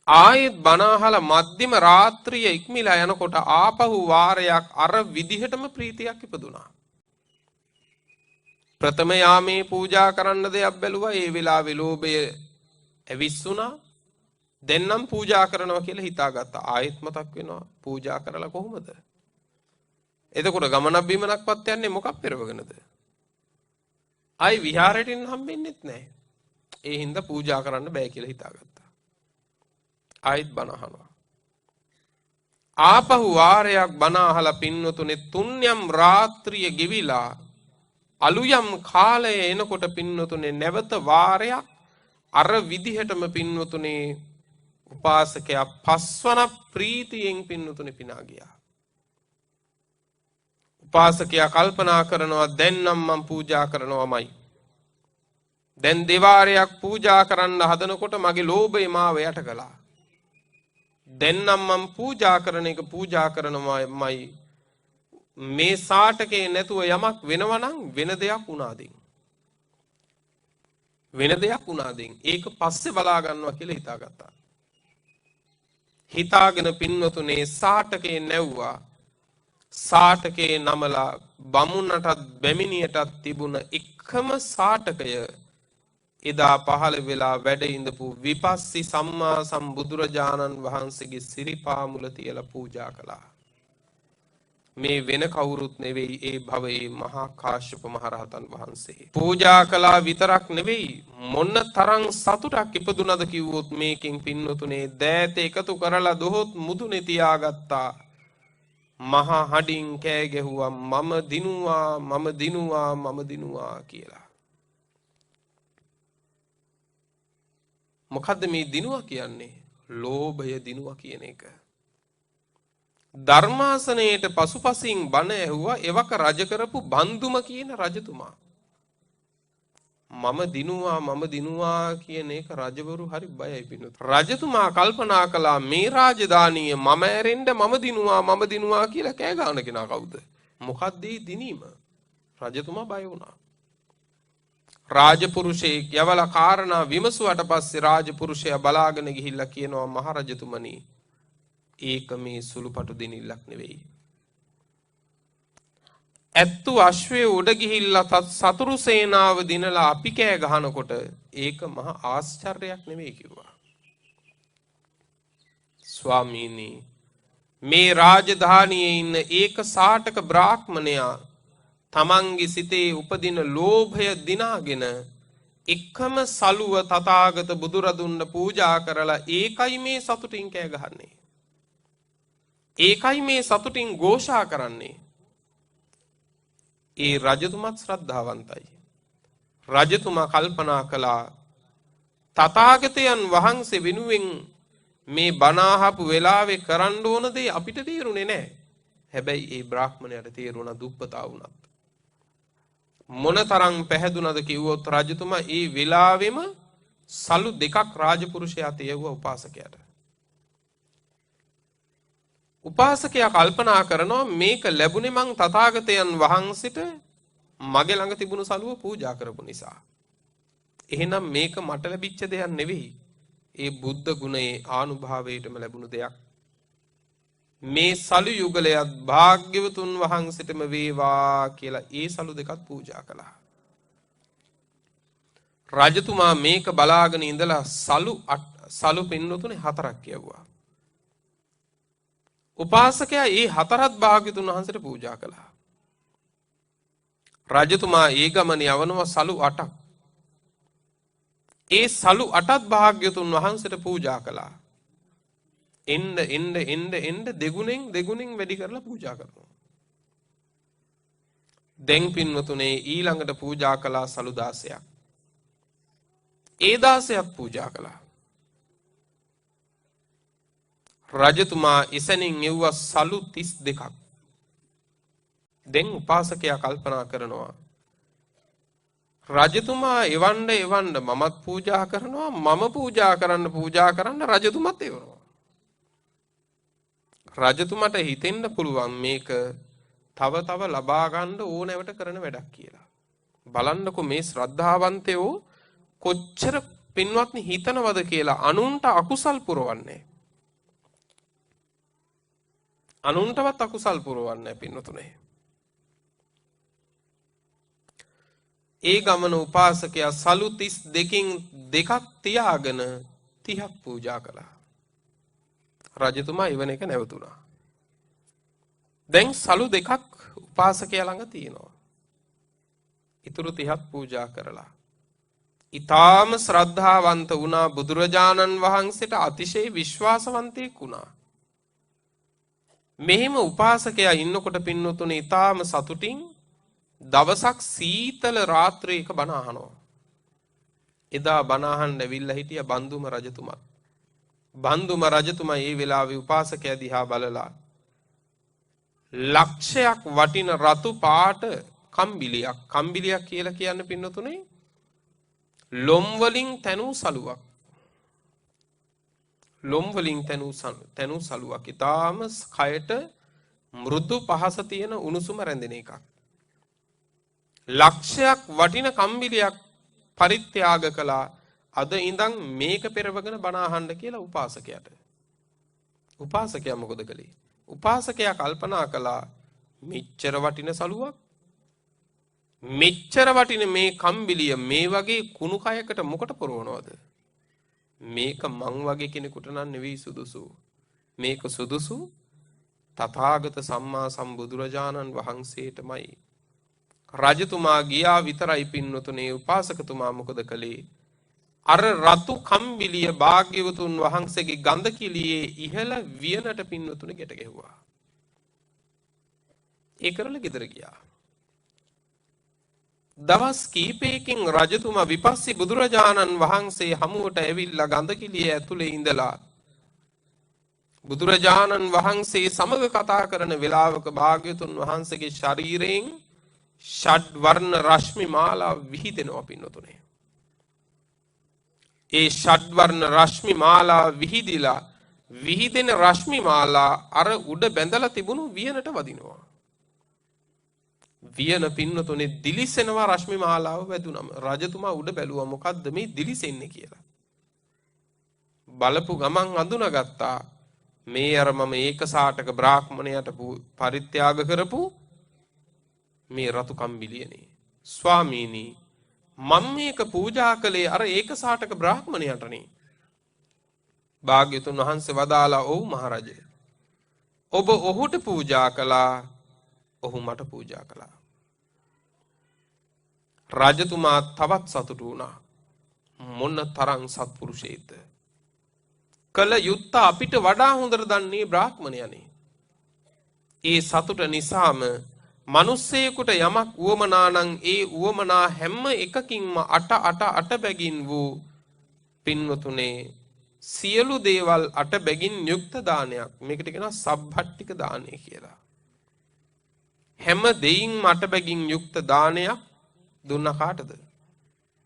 ආයෙත් බණ අහලා මධ්‍යම රාත්‍රිය ඉක්මලා යනකොට ආපහු වාරයක් අර විදිහටම ප්‍රීතියක් ඉපදුනා. ප්‍රථම යාමේ පූජා කරන්න දෙයක් බැලුවා. ඒ වෙලාවේ ලෝභය ඇවිස්සුණා. දැන් නම් පූජා කරනවා කියලා හිතාගත්තා. ආයෙත් මතක් වෙනවා පූජා කරලා කොහොමද? එතකොට ගමනක් බිමනක්වත් යන්නේ මොකක් පෙරවගෙනද? ආයි විහාරයට ඉන්න හම්බෙන්නෙත් නැහැ. ඒ හින්දා පූජා කරන්න බෑ කියලා හිතාගත්තා. ආයෙත් බණ අහනවා. ආපහු වාරයක් බණ අහලා පින්වතුනේ තුන්යම් රාත්‍රිය ගෙවිලා අලුයම් කාලය එනකොට පින්වතුනේ නැවත වාරයක් අර විදිහටම පින්වතුනේ උපාසකයා පස්වන ප්‍රීතියෙන් පින්වතුනේ පිනා ගියා. උපාසකයා කල්පනා කරනවා දැන් නම් මම පූජා කරනවාමයි. දැන් දෙවාරයක් පූජා කරන්න හදනකොට මගේ ලෝභය මාව යට කළා. දැන් නම් මම පූජා කරන එක පූජා කරනවාමයි. මේ සාටකේ නැතුව යමක් වෙනවා නම් වෙන දෙයක් උනාදින්. වෙන දෙයක් උනාදින්. ඒක පස්සේ බලා ගන්නවා කියලා හිතාගත්තා. හිතාගෙන පින්වතුනේ සාටකේ නැව්වා. සාටකේ නමලා බමුණටත් බැමිණියටත් තිබුණ එකම සාටකය එදා පහළ වෙලා වැඩ ඉඳපු විපස්සී සම්මා සම්බුදුරජාණන් වහන්සේගේ සිරිපා මුල තියලා පූජා කළා. මේ වෙන කවුරුත් නෙවෙයි ඒ භවයේ මහා කාශ්‍යප මහරහතන් වහන්සේ. පූජා කළා විතරක් නෙවෙයි මොන තරම් සතුටක් ඉපදුනද කිව්වොත් මේකෙන් පින්වතුනේ දෑත එකතු කරලා දොහොත් මුදුනේ තියාගත්තා. මහා හඩින් කෑ ගැහුවා මම දිනුවා මම දිනුවා මම දිනුවා කියලා. මොකද්ද මේ දිනුවා කියන්නේ? ලෝභය දිනුවා කියන එක. ධර්මාසනයේට පසුපසින් බණ ඇහුවා එවක රජ කරපු බන්දුම කියන රජතුමා. මම දිනුවා කියන එක රජවරු හරි බයයි පින්නත්. රජතුමා කල්පනා කළා මේ රාජධානිය මම ඇරෙන්න මම දිනුවා කියලා කෑ ගහන කෙනා කවුද? මොකද්ද මේ දිනීම? රජතුමා බය වුණා. රාජපුරුෂයෙක් යවලා කාරණා විමසුවට පස්සේ රාජපුරුෂයා බලාගෙන ගිහිල්ලා කියනවා මහරජතුමනි ඒක මේ සුළුපටු දිනිල්ලක් නෙවෙයි. ඇත්තු අශ්වයේ උඩ ගිහිල්ලා සතුරු සේනාව දිනලා අපි කෑ ගහනකොට ඒක මහා ආශ්චර්යයක් නෙවෙයි කිව්වා. ස්වාමීනි මේ රාජධානියේ ඉන්න ඒක සාටක බ්‍රාහ්මණයා තමන්ගේ සිතේ උපදින ලෝභය දිනාගෙන එකම සලුව තථාගත බුදුරදුන්ට පූජා කරලා ඒකයි මේ සතුටින් කෑ ගහන්නේ. ඒකයි මේ සතුටින් ഘോഷා කරන්නේ. ඒ රජතුමත් ශ්‍රද්ධාවන්තයි. රජතුමා කල්පනා කළා තථාගතයන් වහන්සේ වෙනුවෙන් මේ බණ අහපු වෙලාවේ කරන්න ඕන දේ අපිට තේරුනේ නැහැ. හැබැයි ඒ බ්‍රාහ්මණයට තේරුණා දුප්පතා වුණත්. මොනතරම් පැහැදුනද කිව්වොත් රජතුමා ඒ වෙලාවෙම සලු දෙකක් රාජපුරුෂයා තියුවා උපාසකයාට. උපාසකයා කල්පනා කරනවා මේක ලැබුණේ මං තථාගතයන් වහන්සේට මගේ ළඟ තිබුණු සලුව පූජා කරපු නිසා. එහෙනම් මේක මට ලැබිච්ච දෙයක් නෙවෙයි. ඒ බුද්ධ ගුණයේ ආනුභාවයටම ලැබුණු දෙයක්. මේ සලු යුගලයත් භාග්‍යවතුන් වහන්සේටම වේවා කියලා ඒ සලු දෙකත් පූජා කළා. රජතුමා මේක බලාගෙන ඉඳලා සලු පින්නතුනේ 4ක් කියවුවා. උපාසකයා ඒ 4ත් භාග්‍යවතුන් වහන්සේට පූජා කළා. රජතුමා ඒ ගමන යවනවා සලු 8ක්. ඒ සලු 8ත් භාග්‍යවතුන් වහන්සේට පූජා කළා. එන්න දෙගුණෙන් වැඩි කරලා පූජා කරනවා. දැන් පින්වතුනේ ඊළඟට පූජා කළා සලු 16ක්. ඒ 16ක් පූජා කළා. රජතුමා ඉසනින් එව්වා සලු 32ක්. දැන් උපාසකයා කල්පනා කරනවා රජතුමා එවන්න මමත් පූජා කරනවා මම පූජා කරන්න රජතුමත් එවනවා. රජතුමට හිතෙන්න පුළුවන් මේක තව ලබා ගන්න ඕනෑවට කරන වැඩක් කියලා. බලන්නකො මේ ශ්‍රද්ධාවන්තයෝ කොච්චර පින්වත්නි හිතනවද කියලා. අනුන්ට අකුසල් පුරවන්නේ. අනුන්ටවත් අකුසල් පුරවන්නේ පින්වතුනේ. ඒ ගමන උපාසකයා සලු 32කින් දෙකක් තියාගෙන 30ක් පූජා කළා. රජතුමා ඉවන එක නැවතුණා. දැන් සලු දෙකක් උපාසකයා ළඟ තියෙනවා. ඊටු 30ක් පූජා කරලා ඊටාම ශ්‍රද්ධාවන්ත වුණා. බුදුරජාණන් වහන්සේට අතිශය විශ්වාසවන්තයෙක් වුණා. මෙහිම උපාසකයා ඉන්නකොට පින්නතුනේ ඊටාම සතුටින් දවසක් සීතල රාත්‍රියක බණ අහනවා. එදා බණ අහන්න ඇවිල්ලා හිටිය බන්දුම රජතුමා. බන්දුම රජතුමා ඒ වෙලාවේ උපාසකයා දිහා බලලා ලක්ෂයක් වටින රතු පාට කම්බිලියක් කියලා කියන්නේ පින්නතුනේ ලොම් වලින් තනු සලුවක්. ලොම් වලින් තනු සලුවක්. ඊටාම කයට මෘදු පහස තියෙන උණුසුම රැඳෙන එකක්. ලක්ෂයක් වටින කම්බිලියක් පරිත්‍යාග කළා. අද ඉඳන් මේක පෙරවගෙන බණ අහන්න කියලා උපාසකයාට. උපාසකයා මොකද කළේ? උපාසකයා කල්පනා කළා මෙච්චර වටින සලුවක් මෙච්චර වටින මේ කම්බිලිය මේ වගේ කුණු කයකට මොකට පොරවනවද? මේක මං වගේ කෙනෙකුට නම් නෙවෙයි සුදුසු. මේක සුදුසු තථාගත සම්මා සම්බුදුරජාණන් වහන්සේටමයි. රජතුමා ගියා විතරයි පින්නතුනේ. උපාසකතුමා මොකද කළේ? අර රතු කම්බිලිය භාග්‍යවතුන් වහන්සේගේ ගඳ කිලියේ ඉහළ වියනට පින්නතුනේ ගැට ගැහුවා. ඒ කරලා ගෙදර ගියා. දවස් කීපයකින් රජතුමා විපස්සී බුදුරජාණන් වහන්සේ හමුවට ඇවිල්ලා ගඳ කිලිය ඇතුලේ ඉඳලා බුදුරජාණන් වහන්සේ සමග කතා කරන වෙලාවක භාග්‍යවතුන් වහන්සේගේ ශරීරයෙන් ෂඩ් වර්ණ රශ්මි මාලා විහිදෙනවා පින්නතුනේ. ඒ ෂඩ් වර්ණ රශ්මි මාලා විහිදිලා විහිදෙන රශ්මි මාලා අර උඩ බැඳලා තිබුණු වියනට වදිනවා. වියන පින්නතුනේ දිලිසෙනවා රශ්මි මාලාව වැදුනම. රජතුමා උඩ බැලුවා මොකද්ද මේ දිලිසෙන්නේ කියලා. බලපු ගමන් අඳුනගත්තා මේ අර මම ඒකසාටක බ්‍රාහ්මණයට පරිත්‍යාග කරපු මේ රතු කම්බිලියනේ. ස්වාමීනි මම මේක පූජා කළේ අර ඒකසාටක බ්‍රාහ්මණයටනේ. භාග්‍යතුන් වහන්සේ වදාලා ඔව් මහරජය. ඔබ ඔහුට පූජා කළා ඔහු මට පූජා කළා. රජතුමා තවත් සතුටු වුණා. මොන තරම් සත්පුරුෂයෙක්ද? කල යුත්ත අපිට වඩා හොඳට දන්නේ බ්‍රාහ්මණයනේ. ඒ සතුට නිසාම මිනිස්සෙකුට යමක් උවමනා නම් ඒ උවමනා හැම එකකින්ම අට බැගින් වූ පින්වතුනේ සියලු දේවල් අට බැගින් යුක්ත දානයක්. මේකට කියනවා සබ්බට්ටික දානය කියලා. හැම දෙයින්ම අට බැගින් යුක්ත දානයක් දුන්න කාටද?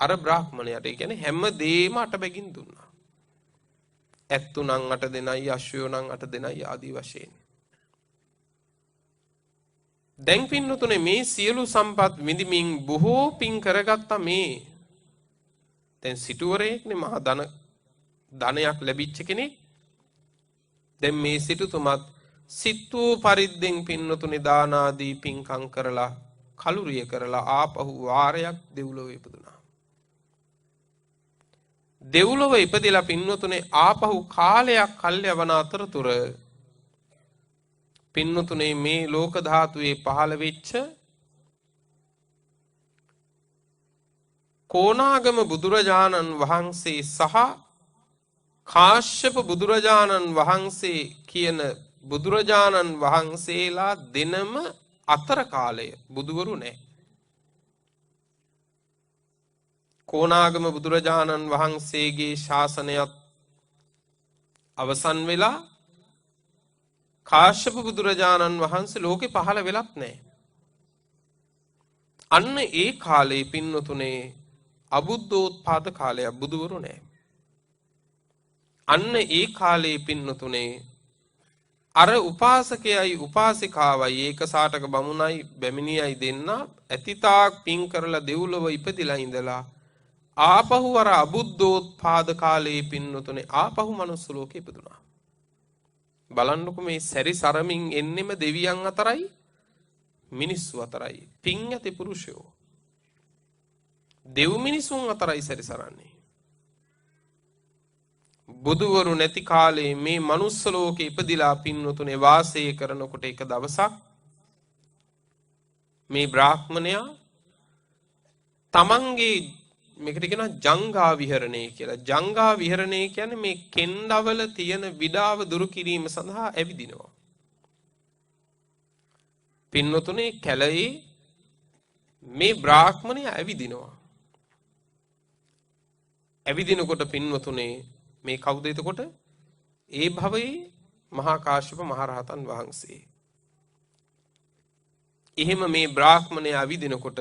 අර බ්‍රාහ්මණයට. ඒ කියන්නේ හැම දෙයක්ම අටබැගින් දුන්නා. ඇත්තු නම් 8 දෙනයි, අශ්වයෝ නම් 8 දෙනයි ආදී වශයෙන්. දැන් පින්නතුනේ මේ සියලු සම්පත් විඳිමින් බොහෝ පින් කරගත්තා මේ. දැන් සිටුවරයෙක්නේ මහා ධනයක් ලැබිච්ච කෙනෙක්. දැන් මේ සිටුතුමත් සිතූ පරිද්දෙන් පින්නතුනේ දාන ආදී පින්කම් කරලා කලුරිය කරලා ආපහු වාරයක් දෙව්ලොව ඉපදුනා. දෙව්ලොව ඉපදිලා පින්නතුනේ ආපහු කාලයක් කල්යවන අතරතුර පින්නතුනේ මේ ලෝක ධාතුවේ පහළ වෙච්ච කොණාගම බුදුරජාණන් වහන්සේ සහ කාශ්‍යප බුදුරජාණන් වහන්සේ කියන බුදුරජාණන් වහන්සේලා දෙනම අතර කාලය බුදුවරු නැහැ. කොණාගම බුදුරජාණන් වහන්සේගේ ශාසනයත් අවසන් වෙලා කාශ්‍යප බුදුරජාණන් වහන්සේ ලෝකේ පහළ වෙලත් නැහැ. අන්න ඒ කාලේ පින්නතුනේ අබුද්ධෝත්පාද කාලයක් බුදුවරු නැහැ. අන්න ඒ කාලේ පින්නතුනේ අර උපාසකයයි උපාසිකාවයි ඒක සාටක බමුණයි බැමිණියයි දෙන්න ඇතිතාක් පින් කරලා දෙව්ලොව ඉපදිලා ඉඳලා ආපහු අර අබුද්ධෝත්පාද කාලේ පින්නතුනේ ආපහු මනුස්ස ලෝකෙ ඉපදුනා. බලන්නකො මේ සැරි සරමින් එන්නෙම දෙවියන් අතරයි මිනිස්සු අතරයි පින් ඇති පුරුෂයෝ. දෙව් මිනිසුන් අතරයි සැරි සරන්නේ. බුදුවරු නැති කාලේ මේ මනුස්ස ලෝකෙ ඉපදිලා පින්නතුනේ වාසය කරනකොට එක දවසක් මේ බ්‍රාහ්මණයා තමන්ගේ මේකට කියනවා ජංගා විහරණය කියලා. ජංගා විහරණය කියන්නේ මේ කෙන්ඩවල තියෙන විඩාව දුරු කිරීම සඳහා ඇවිදිනවා. පින්නතුනේ කැලේ මේ බ්‍රාහ්මණයා ඇවිදිනවා. ඇවිදිනකොට පින්නතුනේ මේ කවුද එතකොට? ඒ භවයේ මහා කාශ්‍යප මහරහතන් වහන්සේ. එහෙම මේ බ්‍රාහ්මණයා ඇවිදිනකොට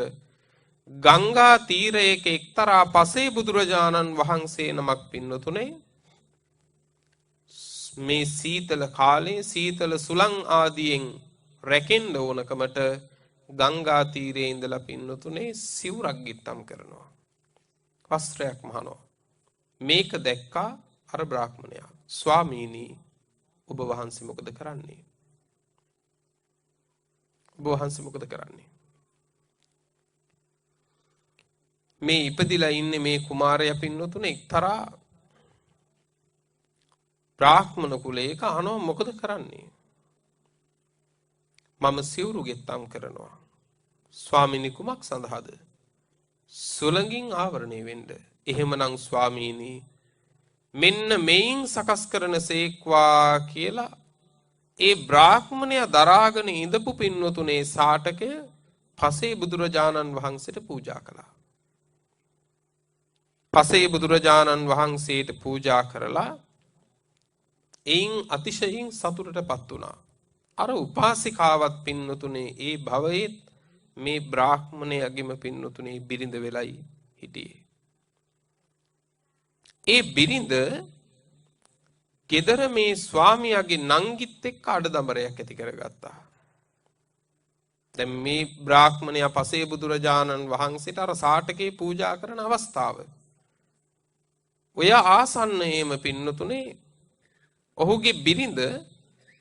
ගංගා තීරයක එක්තරා පසේ බුදුරජාණන් වහන්සේ නමක් පින්නතුනේ මේ සීතල කාලේ සීතල සුළං ආදියෙන් රැකෙන්න ඕනකමට ගංගා තීරයේ ඉඳලා පින්නතුනේ සිවුරක් ගිත්තම් කරනවා. වස්ත්‍රයක් මහනවා. මේක දැක්කා අර බ්‍රාහ්මණයා. ස්වාමීනි ඔබ වහන්සේ මොකද කරන්නේ? ඔබ වහන්සේ මොකද කරන්නේ? මේ ඉපදිලා ඉන්නේ මේ කුමාරයා පින්නතුනේ එක්තරා බ්‍රාහ්මණ කුලයක අනෝ මොකද කරන්නේ? මම සිවුරු ගෙත්තම් කරනවා. ස්වාමීනි කුමක් සඳහාද? සුළඟින් ආවරණය වෙන්න. එහෙමනම් ස්වාමීනි මෙන්න මෙයින් සකස් කරන සේක්වා කියලා ඒ බ්‍රාහ්මණයා දරාගෙන ඉඳපු පින්නතුනේ සාටකය පසේ බුදුරජාණන් වහන්සේට පූජා කළා. පසේ බුදුරජාණන් වහන්සේට පූජා කරලා එයින් අතිශයින් සතුටටපත් වුණා. අර උපාසිකාවත් පින්නතුනේ ඒ භවයේ මේ බ්‍රාහ්මණයාගෙම පින්නතුනේ බිරිඳ වෙලයි හිටියේ. ඒ බිරිඳ ගෙදර මේ ස්වාමියාගේ නංගිත් එක්ක අඩදඹරයක් ඇති කරගත්තා. දැන් මේ බ්‍රාහ්මණයා පසේ බුදුරජාණන් වහන්සේට අර සාටකේ පූජා කරන අවස්ථාව. ඔය ආසන්නයේම පින්නතුනේ ඔහුගේ බිරිඳ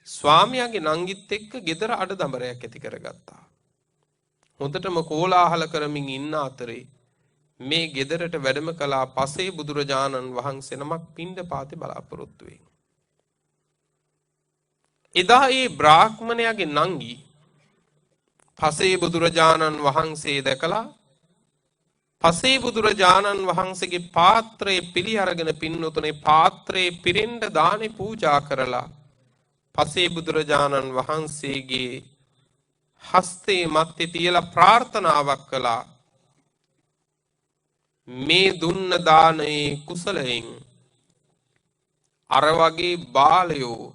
ස්වාමියාගේ නංගිත් එක්ක ගෙදර අඩදඹරයක් ඇති කරගත්තා. හොඳටම කෝලාහල කරමින් ඉන්න අතරේ මේ ගෙදරට වැඩම කළා පසේ බුදුරජාණන් වහන්සේ නමක් පිණ්ඩපාතේ බලාපොරොත්තු වෙයි. එදා ඒ බ්‍රාහ්මණයාගේ නංගි පසේ බුදුරජාණන් වහන්සේ දැකලා පසේ බුදුරජාණන් වහන්සේගේ පාත්‍රයේ පිළි අරගෙන පින්නතුනේ පාත්‍රයේ පිරෙන්න දානේ පූජා කරලා පසේ බුදුරජාණන් වහන්සේගේ හස්තේ මැත්තේ තියලා ප්‍රාර්ථනාවක් කළා. මේ දුන්න දානේ කුසලයෙන් අර වගේ බාලයෝ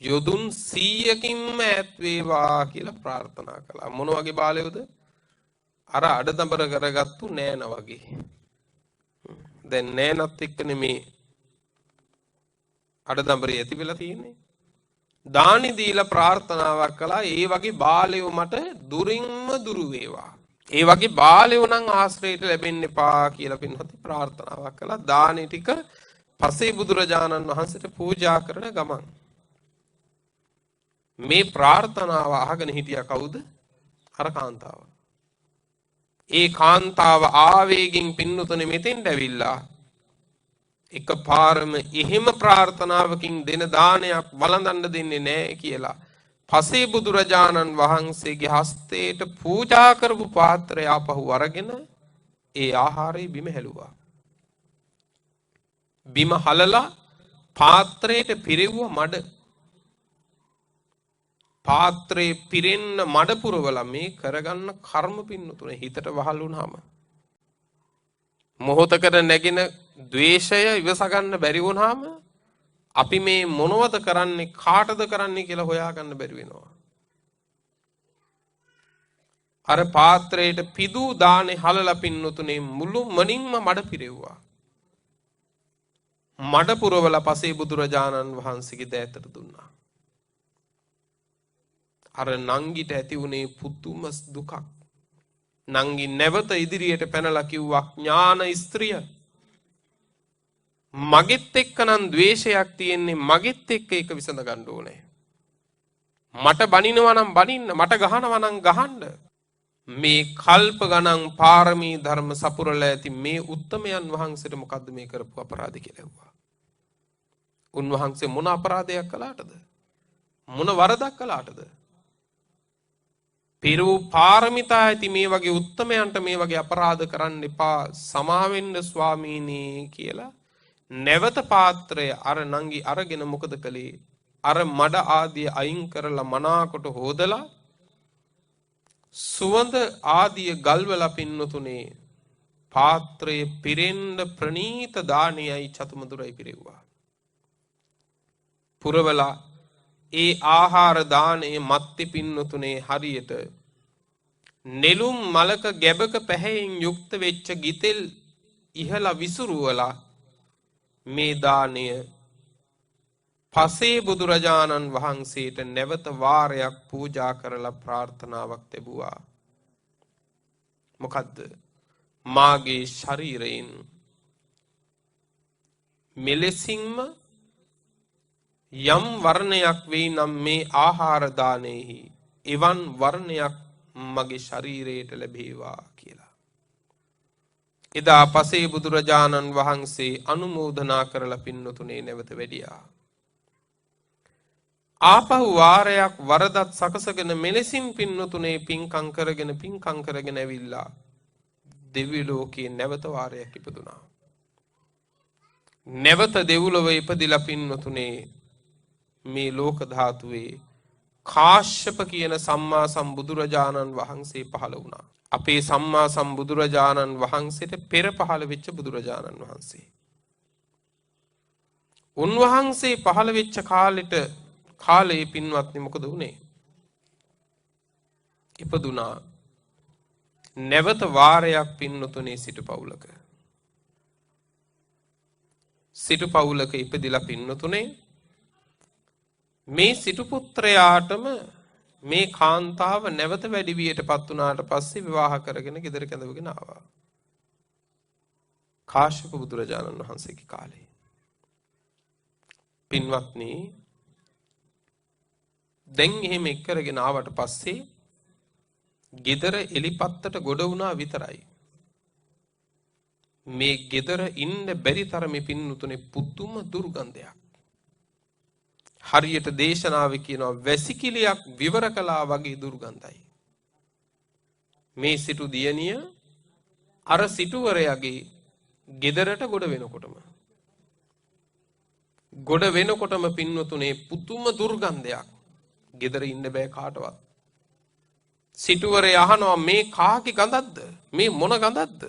යොදුන් 100කින්ම ඈත් වේවා කියලා ප්‍රාර්ථනා කළා. මොන වගේ බාලයෝද? අර අඩදඹර කරගත්තු නෑන වගේ. දැන් නෑනත් එක්කනේ මේ අඩදඹරේ ඇති වෙලා තියෙන්නේ. දානි දීලා ප්‍රාර්ථනාවක් කළා ඒ වගේ බාලයෝ මට දුරින්ම දුරු වේවා. ඒ වගේ බාලයෝ නම් ආශ්‍රයයට ලැබෙන්න එපා කියලා පින්වත්නි ප්‍රාර්ථනාවක් කළා. දානි ටික පසේ බුදුරජාණන් වහන්සේට පූජා කරන ගමන් මේ ප්‍රාර්ථනාව අහගෙන හිටියා කවුද? අර කාන්තාව. ඒ කාන්තාව ආවේගින් පින්නතුනේ මෙතෙන්ට ඇවිල්ලා එකපාරම එහෙම ප්‍රාර්ථනාවකින් දෙන දානයක් වළඳන්න දෙන්නේ නැහැ කියලා පසේ බුදුරජාණන් වහන්සේගේ හස්තයට පූජා කරපු පාත්‍රය ආපහු අරගෙන ඒ ආහාරය බිම හැලුවා. බිම හලලා පාත්‍රයට පිරෙව්ව මඩ. පාත්‍රේ පිරෙන්න මඩ පුරවලා මේ කරගන්න කර්ම පින්නතුනේ හිතට වහල් වුණාම මොහොතකට නැගෙන ද්වේෂය ඉවස ගන්න බැරි වුණාම අපි මේ මොනවද කරන්නේ කාටද කරන්නේ කියලා හොයාගන්න බැරි වෙනවා. අර පාත්‍රයට පිදූ දානේ හලලා පින්නතුනේ මුළු මනින්ම මඩ පිරෙව්වා. මඩ පුරවලා පසේ බුදුරජාණන් වහන්සේගේ දෑතට දුන්නා. අර නංගිට ඇති වුණේ පුදුම දුකක්. නංගි නැවත ඉදිරියට පැනලා කිව්වා ඥාන ස්ත්‍රිය මගෙත් එක්ක නම් ද්වේෂයක් තියෙන්නේ මගෙත් එක්ක ඒක විසඳ ගන්න ඕනේ. මට බනිනවා නම් බනින්න මට ගහනවා නම් ගහන්න. මේ කල්ප ගණන් පාරමී ධර්ම සපුරලා ඇති මේ උත්තමයන් වහන්සේට මොකද්ද මේ කරපු අපරාධ කියලා ඇහුවා. උන්වහන්සේ මොන අපරාධයක් කළාටද? මොන වරදක් කළාටද? පිරු පාරමිතා ඇති මේ වගේ උත්තමයන්ට මේ වගේ අපරාධ කරන්න එපා සමාවෙන්න ස්වාමීනි කියලා නැවත පාත්‍රය අර නංගි අරගෙන මොකද කළේ? අර මඩ ආදිය අයින් කරලා මනාකොට හොදලා සුවඳ ආදිය ගල්වලා පින්නතුනේ පාත්‍රයේ පිරෙන්න ප්‍රණීත දානයයි චතුමදුරයි පිරෙව්වා. පුරවලා ඒ ආහාර දානයේ මත්ති පින්නතුනේ හරියට නෙළුම් මලක ගැබක පැහැයෙන් යුක්ත වෙච්ච ගිතෙල් ඉහලා විසුරුවලා මේ දානය පසේ බුදුරජාණන් වහන්සේට නැවත වාරයක් පූජා කරලා ප්‍රාර්ථනාවක් ලැබුවා. මොකද්ද? මාගේ ශරීරයෙන් මෙලෙසින්ම යම් වර්ණයක් වෙයි නම් මේ ආහාර දානෙහි එවන් වර්ණයක් මගේ ශරීරයට ලැබේවා කියලා. එදා පසේ බුදුරජාණන් වහන්සේ අනුමෝදනා කරලා පින්නතුනේ නැවත වැඩියා. ආපහු වාරයක් වරදත් සකසගෙන මෙලෙසින් පින්නතුනේ පින්කම් කරගෙන ඇවිල්ලා දෙවි ලෝකේ නැවත වාරයක් ඉපදුනා. නැවත දෙව්ලොව ඉපදිලා පින්නතුනේ මේ ලෝක ධාතුවේ කාශ්‍යප කියන සම්මා සම්බුදුරජාණන් වහන්සේ පහළ වුණා. අපේ සම්මා සම්බුදුරජාණන් වහන්සේට පෙර පහළ වෙච්ච බුදුරජාණන් වහන්සේ. උන්වහන්සේ පහළ වෙච්ච කාලේ පින්වත්නි මොකද වුනේ? ඉපදුනා නැවත වාරයක් පින්නතුනේ සිටු පවුලක. සිටු පවුලක ඉපදිලා පින්නතුනේ මේ සිටු පුත්‍රයාටම මේ කාන්තාව නැවත වැඩි වියටපත් වුණාට පස්සේ විවාහ කරගෙන ගෙදර කැඳවගෙන ආවා. කාශ්‍යප බුදුරජාණන් වහන්සේගේ කාලේ. පින්වත්නි දැන් එහෙම එක්කරගෙන ආවට පස්සේ ගෙදර එලිපත්තට ගොඩ වුණා විතරයි. මේ ගෙදර ඉන්න බැරි තරමේ පින්නතුනේ පුදුම දුර්ගන්ධයක්. හරියට දේශනාවේ කියනවා වැසිකිළියක් විවර කළා වගේ දුර්ගන්ධයි. මේ සිටු දියණිය අර සිටුවරයාගේ ගෙදරට ගොඩ වෙනකොටම පින්වතුනේ පුදුම දුර්ගන්ධයක්. ගෙදර ඉන්න බෑ කාටවත්. සිටුවරයා අහනවා මේ කාගේ ගඳක්ද? මේ මොන ගඳක්ද?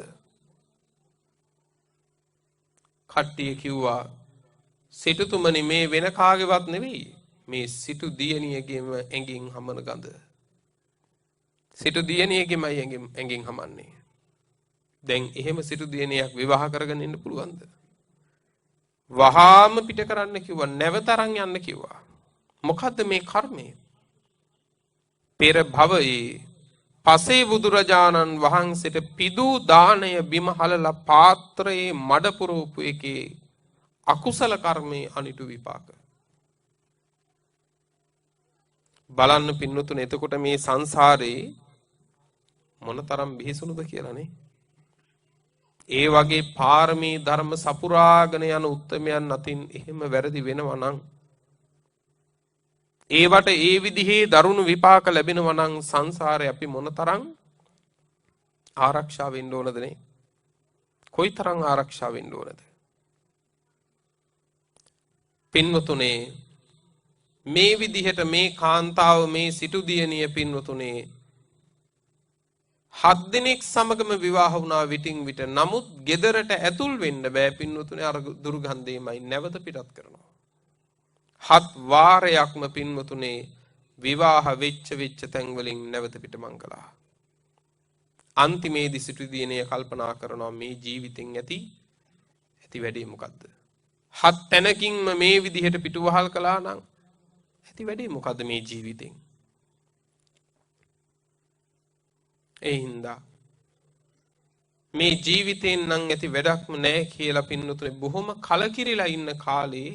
කට්ටිය කිව්වා සිටුතුමනි මේ වෙන කාගේවත් නෙවෙයි. මේ සිටු දියණියගේම ඇඟින් හමන ගඳ. සිටු දියණියගේමයි ඇඟින් හමන්නේ. දැන් එහෙම සිටු දියණියක් විවාහ කරගෙන ඉන්න පුළුවන්ද? වහාම පිට කරන්න කිව්වා, නැවත අරන් යන්න කිව්වා. මොකද්ද මේ කර්මය? පෙර භවයේ පසේ බුදුරජාණන් වහන්සේට පිදූ දාණය බිම හලලා පාත්‍රයේ මඩ පුරවපු එකේ අකුසල කර්මයේ අනිටු විපාක. බලන්න පින්නතුනේ, එතකොට මේ සංසාරේ මොනතරම් බිහිසුණුද කියලානේ. ඒ වගේ පාරමී ධර්ම සපුරාගෙන යන උත්තමයන් අතින් එහෙම වැරදි වෙනවා නම්, ඒවට ඒ විදිහේ දරුණු විපාක ලැබෙනවා නම් සංසාරේ අපි මොනතරම් ආරක්ෂා වෙන්න ඕනද නේ? කොයිතරම් ආරක්ෂා වෙන්න ඕනද? පින්වතුනේ, මේ විදිහට මේ කාන්තාව, මේ සිටු දියණිය පින්වතුනේ 7 දිනක් සමගම විවාහ වුණා විටින් විට. නමුත් ගෙදරට ඇතුල් වෙන්න බෑ පින්වතුනේ, අර දුර්ගන්ධයමයි නැවත පිටත් කරනවා. 7 වාරයක්ම පින්වතුනේ විවාහ වෙච්ච තැන් වලින් නැවත පිටමං කළා. අන්තිමේදී සිටු දියණිය කල්පනා කරනවා මේ ජීවිතෙන් ඇති වැඩේ මොකද්ද? 7 තැනකින්ම මේ විදිහට පිටුවහල් කළා නම් ඇති වැඩේ මොකද්ද මේ ජීවිතෙන්? ඒ හින්දා මේ ජීවිතෙන් නම් ඇති වැඩක්ම නැහැ කියලා පින්නතුනේ බොහොම කලකිරිලා ඉන්න කාලේ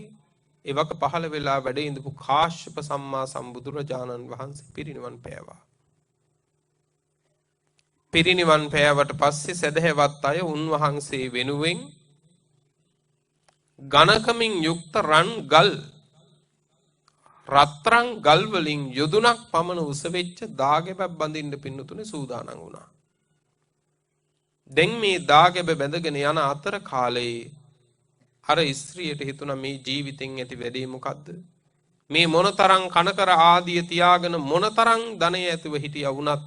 එවක පහළ වෙලා වැඩ ඉඳපු කාශ්‍යප සම්මා සම්බුදුරජාණන් වහන්සේ පිරිනිවන් පෑවා. පිරිනිවන් පෑවට පස්සේ සදහැවත් අය උන්වහන්සේ වෙනුවෙන් ඝනකමින් යුක්ත රත්රන් ගල් වලින් යොදුනක් පමණ උස වෙච්ච දාගැබක් බඳින්න පින්නතුනේ සූදානම් වුණා. දැන් මේ දාගැබ බැඳගෙන යන අතර කාලේ අර ස්ත්‍රියට හිතුණා මේ ජීවිතෙන් ඇති වැඩේ මොකද්ද? මේ මොනතරම් කනකර ආදිය තියාගෙන මොනතරම් ධනය ඇතුව හිටියා වුණත්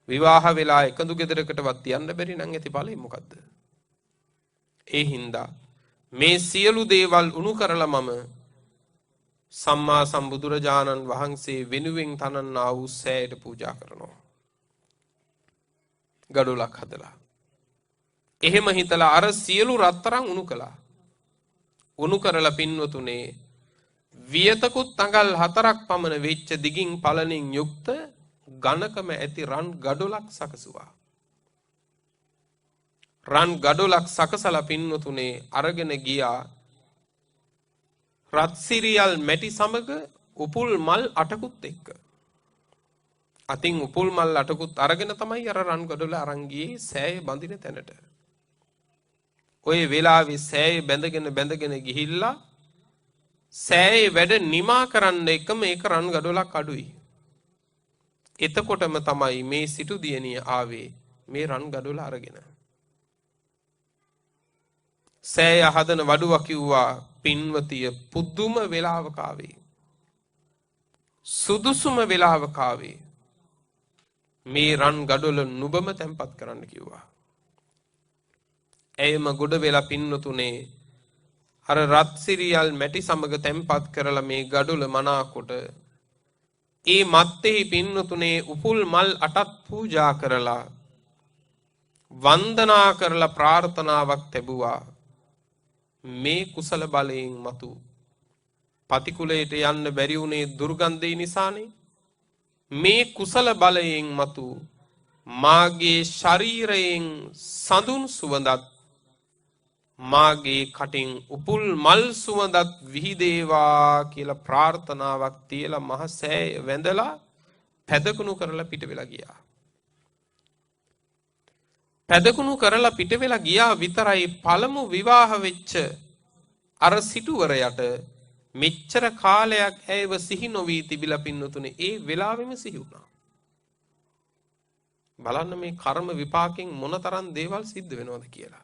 විවාහ වෙලා එකදු ගෙදරකටවත් යන්න බැරි නම් ඇති ඵලෙ මොකද්ද? ඒ හින්දා මේ සියලු දේවල් උණු කරලා මම සම්මා සම්බුදුරජාණන් වහන්සේ වෙනුවෙන් තනන්නා වූ සෑයට පූජා කරනවා. ගඩොලක් හදලා. එහෙම හිතලා අර සියලු රත්තරන් උණු කළා. උණු කරලා පින්වතුනේ වියතකුත් අඟල් 4ක් පමණ වෙච්ච දිගින් පළලින් යුක්ත ඝනකම ඇති රන් ගඩොලක් සකසුවා. රන් ගඩොලක් සකසලා පින්වතුනේ අරගෙන ගියා රත්සිරියල් මැටි සමග උපුල් මල් 8කුත් එක්ක. අතින් උපුල් මල් 8කුත් අරගෙන තමයි අර රන් ගඩොල අරන් ගියේ සෑය බඳින තැනට. ඔය වෙලාවේ සෑය බැඳගෙන ගිහිල්ලා සෑය වැඩ නිමා කරන්න එකම එක රන් ගඩොලක් අඩුයි. එතකොටම තමයි මේ සිටු දියණිය ආවේ මේ රන් ගඩොල අරගෙන. සෑය හදන වඩුව කිව්වා පින්වතිය පුදුම වෙලාවක ආවේ. සුදුසුම වෙලාවක ආවේ. මේ රන් ගඩොල නුඹම තැන්පත් කරන්න කිව්වා. එයම ගොඩ වෙලා පින්වතුනේ අර රත් සිරියල් මැටි සමග තැන්පත් කරලා මේ ගඩොල මනාකොට ඒ මත්තේ පින්වතුනේ උපුල් මල් 8ක් පූජා කරලා වන්දනා කරලා ප්‍රාර්ථනාවක් ලැබුවා. මේ කුසල බලයෙන් මතු පතිකුලයට යන්න බැරි වුණේ දුර්ගන්ධය නිසානේ. මේ කුසල බලයෙන් මතු මාගේ ශරීරයෙන් සඳුන් සුවඳත් මාගේ කටින් උපුල් මල් සුවඳත් විහිදේවා කියලා ප්‍රාර්ථනාවක් තියලා මහ සෑය වැඳලා පැදකුණු කරලා පිට වෙලා ගියා. පැදකුණු කරලා පිට වෙලා ගියා විතරයි පළමු විවාහ වෙච්ච අර සිටුවරයට මෙච්චර කාලයක් ඇයව සිහි නොවී තිබිලා පින්නතුනේ ඒ වෙලාවෙම සිහි වුණා. බලන්න මේ කර්ම විපාකෙන් මොනතරම් දේවල් සිද්ධ වෙනවද කියලා.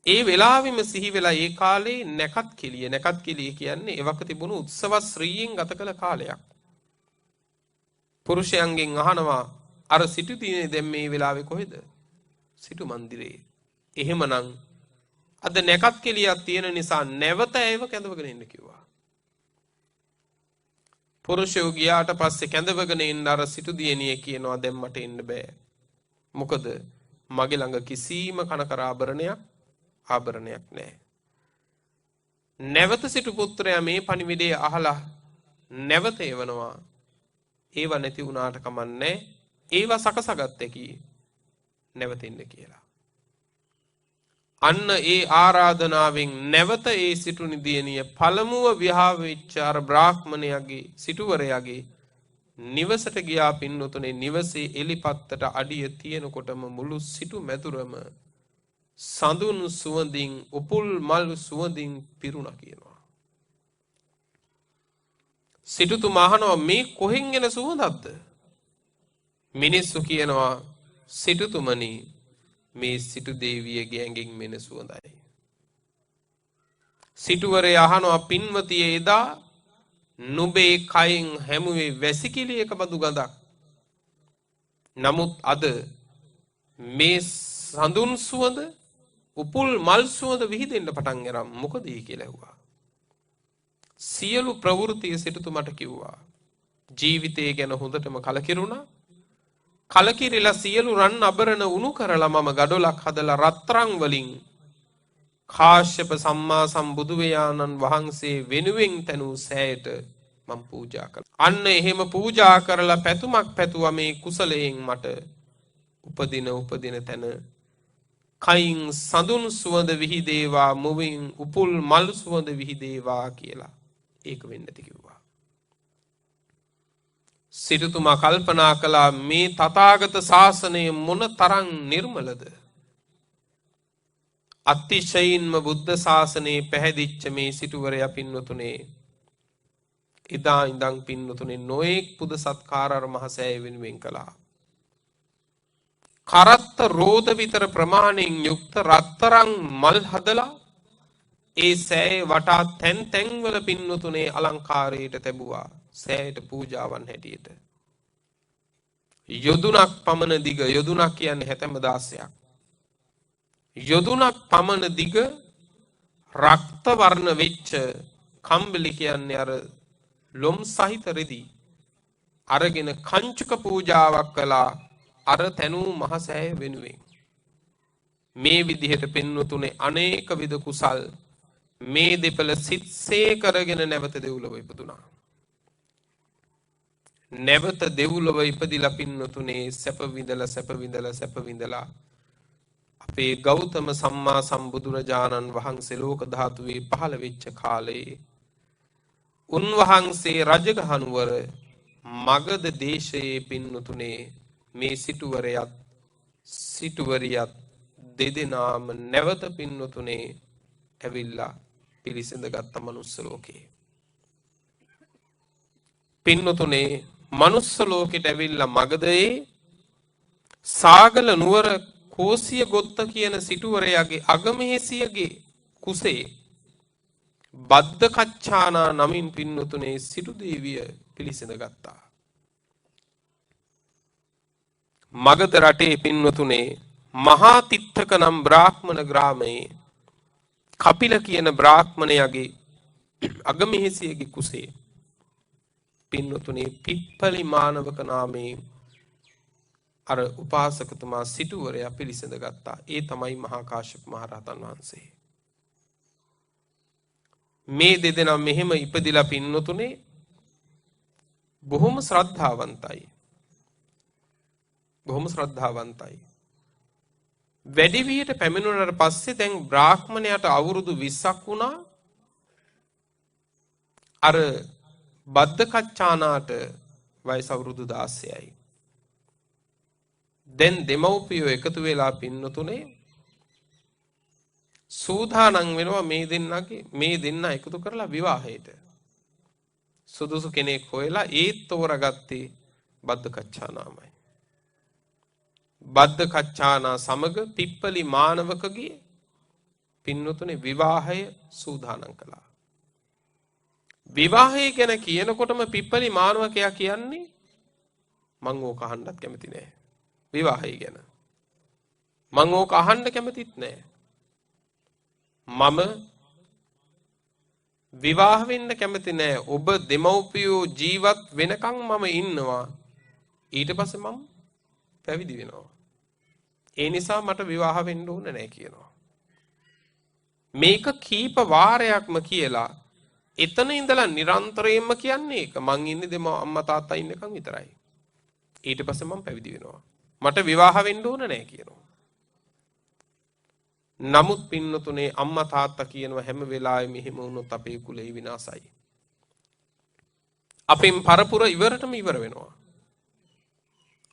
ඒ වෙලාවෙම සිහි වෙලා ඒ කාලේ නැකත් කෙලිය කියන්නේ එවක තිබුණු උත්සව ශ්‍රීයෙන් ගත කළ කාලයක්. පුරුෂයන්ගෙන් අහනවා අර සිටු දිනේ දැන් මේ වෙලාවේ කොහෙද? සිටු මන්දිරේ. එහෙමනම් අද නැකත් කෙලියක් තියෙන නිසා නැවත ඒව කැඳවගෙන ඉන්න කිව්වා. පුරුෂයෝ ගියාට පස්සේ කැඳවගෙන ඉන්න අර සිටු දියණිය කියනවා දැන් මට එන්න බෑ. මොකද මගේ ළඟ කිසිම කනකර ආභරණයක් නැහැ. නැවත සිටු පුත්‍රයා මේ පණිවිඩය අහලා නැවත එවනවා. ඒව නැති වුණාට කමන්නේ. ඒව සකසගත් එකි නැවතින්න කියලා. අන්න ඒ ආරාධනාවෙන් නැවත ඒ සිටු නිදියනිය පළමුව විවාහ වෙච්ච අර බ්‍රාහ්මණයාගේ සිටුවරයාගේ නිවසට ගියා පින්නතුනේ. නිවසේ එලිපත්තට අඩිය තියෙනකොටම මුළු සිටු මැදුරම සඳුන් සුවඳින් උපුල් මල් සුවඳින් පිරුණා කියනවා. සිටුතුමා අහනවා මේ කොහෙන් එන සුවඳක්ද? මිනිස්සු කියනවා සිටුතුමනි මේ සිටු දේවියගේ ඇඟෙන් මෙන සුවඳයි. සිටුවරයා අහනවා පින්වතිය එදා නුඹේ කයින් හැමුවේ වැසිකිළියක බඳු ගඳක්. නමුත් අද මේ සඳුන් සුවඳ උපුල් මල් සුවඳ විහිදෙන්න පටන් අරන් මොකද කියලා ඇහුවා. සියලු ප්‍රවෘත්ති සිටුතුමට කිව්වා. ජීවිතය ගැන හොඳටම කලකිරුණා. කලකිරිලා සියලු රන් අබරණ උණු කරලා මම ගඩොලක් හදලා රත්තරන් වලින් කාශ්‍යප සම්මා සම්බුදුවයාණන් වහන්සේ වෙනුවෙන් තනූ සෑයට මම පූජා කළා. අන්න එහෙම පූජා කරලා පැතුමක් පැතුවා මේ කුසලයෙන් මට උපදින තැන කයින් සඳුන් සුවඳ විහිදේවා මුවින් උපුල් මල් සුවඳ විහිදේවා කියලා ඒක වෙන්න ඇති කිව්වා. සිටුතුමා කල්පනා කළා මේ තථාගත ශාසනය මොන තරම් නිර්මලද? අතිශයින්ම බුද්ධ ශාසනයේ පැහැදිච්ච මේ සිටුවරයා පින්වතුනේ එදා ඉඳන් පින්වතුනේ නොඑක් පුද සත්කාර අර මහසෑය වෙනුවෙන් කළා. කරත්ත රෝද විතර ප්‍රමාණයෙන් යුක්ත රත්තරන් මල් හදලා ඒ සෑය වටා තැන් වල පින්වතුනේ අලංකාරයට තැබුවා. සෑයට පූජාවන් හැටියට. යොදුනක් පමණ දිග, යොදුනක් කියන්නේ 76ක්. යොදුනක් පමණ දිග රක්ත වර්ණ වෙච්ච කම්බලි කියන්නේ අර ලොම් සහිත රෙදි අරගෙන කංචුක පූජාවක් කළා අර තනූ මහසෑය වෙනුවෙන්. මේ විදිහට පින්වතුනේ අනේක විද කුසල් මේ දෙපළ සිත්සේ කරගෙන නැවත දෙව්ලොව ඉපදුනා. නැවත දෙව්ලොව ඉපදිලා පින්වතුනේ සැප විඳලා අපේ ගෞතම සම්මා සම්බුදුරජාණන් වහන්සේ ලෝක ධාතුවේ පහළ වෙච්ච කාලේ උන්වහන්සේ රජගහ නුවර මගධ දේශයේ පින්වතුනේ මේ සිටුවරියත් දෙදෙනාම නැවත පින්වතුනේ ඇවිල්ලා පිළිසඳගත් මනුස්ස ලෝකේ. පින්වතුනේ මනුස්ස ලෝකෙට ඇවිල්ලා මගධයේ සාගල නුවර කෝසිය ගොත්ත කියන සිටුවරයාගේ අගමහේසියගේ කුසේ බද්දකච්චානා නමින් පින්වතුනේ සිටු දේවිය පිළිසඳ ගත්තා. මගධ රටේ පින්වතුනේ මහා තිත්තක නම් බ්‍රාහ්මණ ග්‍රාමයේ කපිල කියන බ්‍රාහ්මණයාගේ අගමහේසියගේ කුසේ පින්වතුනේ පිප්පලි මානවක නාමයෙන් අර උපාසකතුමා සිටුවරයා පිළිසඳ ගත්තා. ඒ තමයි මහා කාශ්‍යප මහ රහතන් වහන්සේ. මේ දෙදෙනා මෙහෙම ඉපදිලා පින්වතුනේ බොහොම ශ්‍රද්ධාවන්තයි. වැඩි වියට පැමිණුණාට පස්සේ දැන් බ්‍රාහ්මණයාට අවුරුදු 20ක් වුණා. අර බද්දකච්චානාට වයස අවුරුදු 16යි. දැන් දෙමව්පියෝ එකතු වෙලා පින්නතුනේ සූදානම් වෙනවා මේ දෙන්න එකතු කරලා විවාහයට. සුදුසු කෙනෙක් හොයලා ඒත් තෝරගත්තේ බද්දකච්චානාමයි. බද්දකච්චානා සමග පිප්පලි මානවකගේ පින්නතුනේ විවාහය සූදානම් කළා. විවාහය ගැන කියනකොටම පිප්පලි මානවකයා කියන්නේ මං ඕක අහන්නත් කැමති නෑ. විවාහය ගැන මං ඕක අහන්න කැමතිත් නෑ. මම විවාහ වෙන්න කැමති නෑ. ඔබ දෙමව්පියෝ ජීවත් වෙනකන් මම ඉන්නවා. ඊට පස්සේ මම පැවිදි වෙනවා. ඒ නිසා මට විවාහ වෙන්න ඕන නැහැ කියනවා. මේක කීප වාරයක්ම කියලා එතන ඉඳලා නිරන්තරයෙන්ම කියන්නේ ඒක. මං ඉන්නේ දෙම අම්මා තාත්තා ඉන්නකම් විතරයි. ඊට පස්සේ මම පැවිදි වෙනවා. මට විවාහ වෙන්න ඕන නැහැ කියනවා. නමුත් පින්නතුනේ අම්මා තාත්තා කියනවා හැම වෙලාවෙම එහෙම වුණොත් අපේ කුලේ විනාසයි. අපෙන් පරපුර ඉවරටම ඉවර වෙනවා.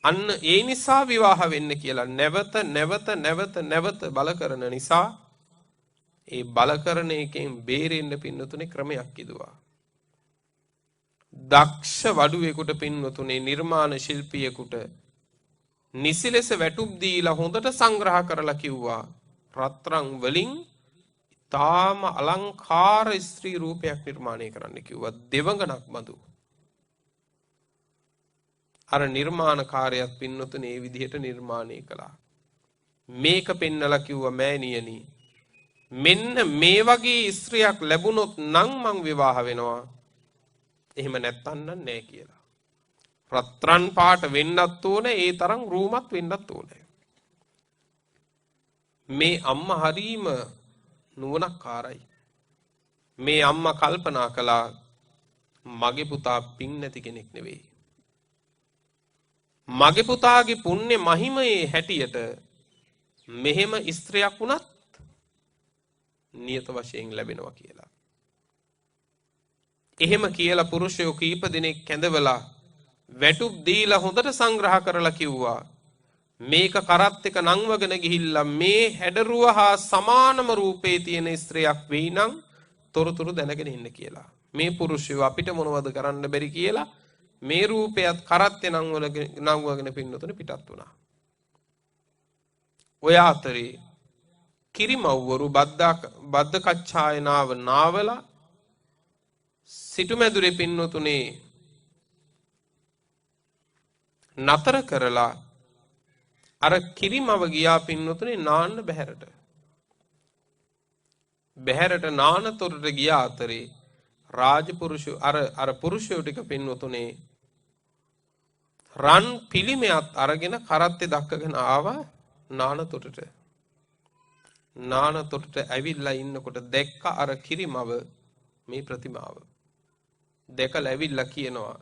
අන්න ඒ නිසා විවාහ වෙන්න කියලා නැවත නැවත නැවත නැවත බල කරන නිසා ඒ බල කරන එකෙන් බේරෙන්න පින්නතුනේ ක්‍රමයක් ඉදුවා. දක්ෂ වඩුවෙකුට පින්නතුනේ නිර්මාණ ශිල්පියෙකුට නිසි ලෙස වැටුප් දීලා හොඳට සංග්‍රහ කරලා කිව්වා රත්රන් වලින් තාම අලංකාර ස්ත්‍රී රූපයක් නිර්මාණය කරන්න කිව්වා දෙවඟනක් බඳු. අර නිර්මාණකාරයත් පින්නතුනේ මේ විදිහට නිර්මාණය කළා. මේක පෙන්නලා කිව්වා මෑණියනි මෙන්න මේ වගේ ස්ත්‍රියක් ලැබුණොත් නම් මං විවාහ වෙනවා. එහෙම නැත්තම් නෑ කියලා. රත්රන් පාට වෙන්නත් ඕනේ ඒ තරම් රූමත් වෙන්නත් ඕනේ. මේ අම්මා හරීම නුවණක්කාරයි. මේ අම්මා කල්පනා කළා මගේ පුතා පින් නැති කෙනෙක් නෙවෙයි. මගේ පුතාගේ පුණ්‍ය මහිමයේ හැටියට මෙහෙම ස්ත්‍රියක් වුණත් නියත වශයෙන් ලැබෙනවා කියලා. එහෙම කියලා පුරුෂයෝ කීප දෙනෙක් කැඳවලා වැටුප් දීලා හොඳට සංග්‍රහ කරලා කිව්වා මේක කරත් එක නංවගෙන ගිහිල්ලා මේ හැඩරුව හා සමානම රූපේ තියෙන ස්ත්‍රියක් වෙයි නම් තොරතුරු දැනගෙන ඉන්න කියලා. මේ පුරුෂයෝ අපිට මොනවද කරන්න බැරි කියලා මේ රූපයත් කරත්තේ නංවගෙන පින්නතුනේ පිටත් වුණා. ඔය අතරේ කිරිමව්වරු බද්ද කච්චායනාව නාවලා සිටුමැදුරේ පින්නතුනේ නතර කරලා අර කිරිමව ගියා පින්නතුනේ නාන්න බැහැරට. බැහැරට නානතොරට ගියා අතරේ රාජපුරුෂය අර පුරුෂයෝ ටික පින්නතුනේ රන් පිළිමයක් අරගෙන කරත්තේ දක්කගෙන ආවා නානතොටට. නානතොටට ඇවිල්ලා ඉන්නකොට දැක්ක අර කිරිමව මේ ප්‍රතිමාව. දැකලා ඇවිල්ලා කියනවා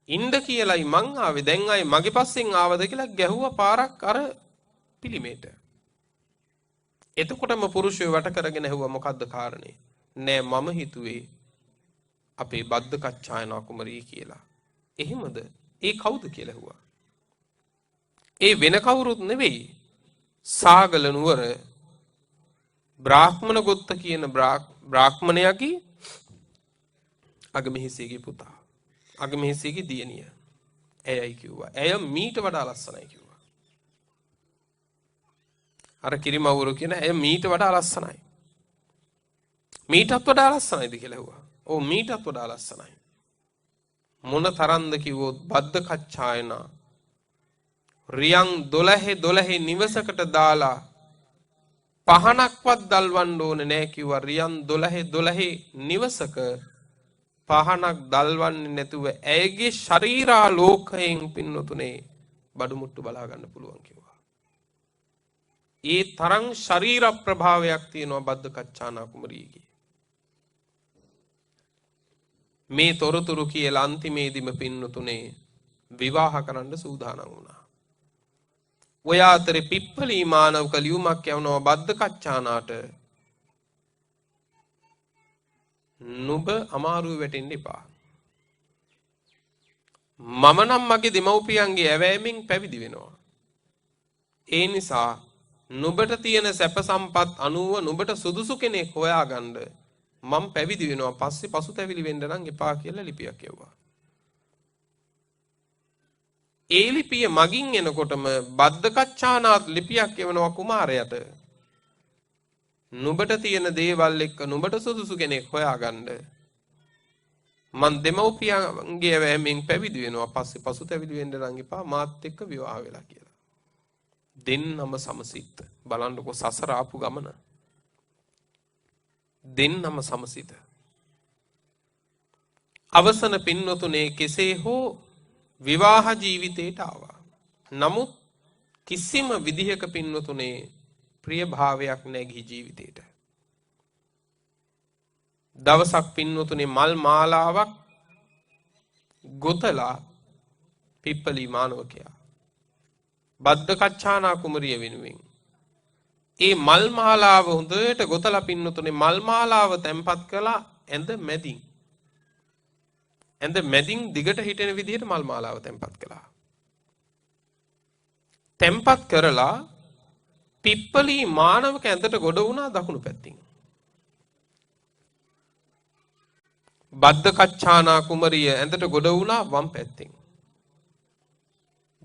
ඉන්න කියලායි මං ආවේ දැන් ආයේ මගේ පස්සෙන් ආවද කියලා ගැහුවා පාරක් අර පිළිමේට. එතකොටම පුරුෂයෝ වට කරගෙන ඇහුවා මොකද්ද කාරණේ? නෑ මම හිතුවේ අපේ බද්ද කච්චායනා කුමරිය කියලා. එහෙමද? ඒ කවුද කියලා ඇහුවා. ඒ වෙන කවුරුත් නෙවෙයි. සාගල නුවර බ්‍රාහ්මණ ගොත්ත කියන බ්‍රාහ්මණයාගේ අගමහිසියගේ පුතා. අගමහිසියගේ දියණිය. ඇයයි කිව්වා. ඇය මීට වඩා ලස්සනයි කිව්වා. අර කිරිමවුරු කියන ඇය මීට වඩා ලස්සනයි. මීටත් වඩා ලස්සනයිද කියලා ඇහුවා. ඔව් මීටත් වඩා ලස්සනයි. මොන තරම්ද කිව්වොත් බද්ද කච්චායනා රියන් 12 නිවසකට දාලා පහනක්වත් දල්වන්න ඕනේ නෑ කිව්වා. රියන් 12 නිවසක පහනක් දල්වන්නේ නැතුව ඇයගේ ශරීරාලෝකයෙන් පින්නතුනේ බඩු මුට්ටු බලා ගන්න පුළුවන් කිව්වා. ඒ තරම් ශරීර ප්‍රභාවයක් තියෙනවා බද්ද කච්චානා කුමරියගේ. මේ තොරතුරු කියලා අන්තිමේදීම පින්නතුනේ විවාහ කරන්න සූදානම් වුණා. ඔය අතරේ පිප්පලී මානවක ලියුමක් යවනවා බද්ද කච්චානාට නුඹ අමාරුවේ වැටෙන්න එපා. මම නම් මගේ දෙමව්පියන්ගේ ඇවෑමෙන් පැවිදි වෙනවා. ඒ නිසා නුඹට තියෙන සැප සම්පත් අනුව නුඹට සුදුසු කෙනෙක් හොයාගන්න මම පැවිදි වෙනවා. පස්සේ පසුතැවිලි වෙන්න නම් එපා කියලා ලිපියක් යවුවා. ඒ ලිපිය මගින් එනකොටම බද්ද කච්චානාත් ලිපියක් එවනවා කුමාරයාට. නුඹට තියෙන දේවල් එක්ක නුඹට සුදුසු කෙනෙක් හොයාගන්න මං දෙමව්පියන්ගේ වැෑමෙන් පැවිදි වෙනවා. පස්සේ පසුතැවිලි වෙන්න නම් එපා මාත් එක්ක විවාහ වෙලා කියලා. දෙන්නම සමසිත. බලන්නකො සසර ආපු ගමන. දෙන්නම සමසිත. අවසන පින්නතුනේ කෙසේ හෝ විවාහ ජීවිතයට ආවා. නමුත් කිසිම විදිහක පින්වතුනේ ප්‍රිය භාවයක් නැහැ ගිහි ජීවිතේට. දවසක් පින්වතුනේ මල් මාලාවක් ගොතලා පිප්පලි මානවකයා බද්දකච්චානා කුමරිය වෙනුවෙන් ඒ මල් මාලාව හොඳට ගොතලා පින්වතුනේ මල් මාලාව තැම්පත් කළා ඇඳ මැදින් දිගට හිටෙන විදිහට මල් මාලාව තැම්පත් කළා. තැම්පත් කරලා පිප්පලි මානවක ඇඳට ගොඩ වුණා දකුණු පැත්තින්. බද්දකච්චානා කුමරිය ඇඳට ගොඩ වුණා වම් පැත්තෙන්.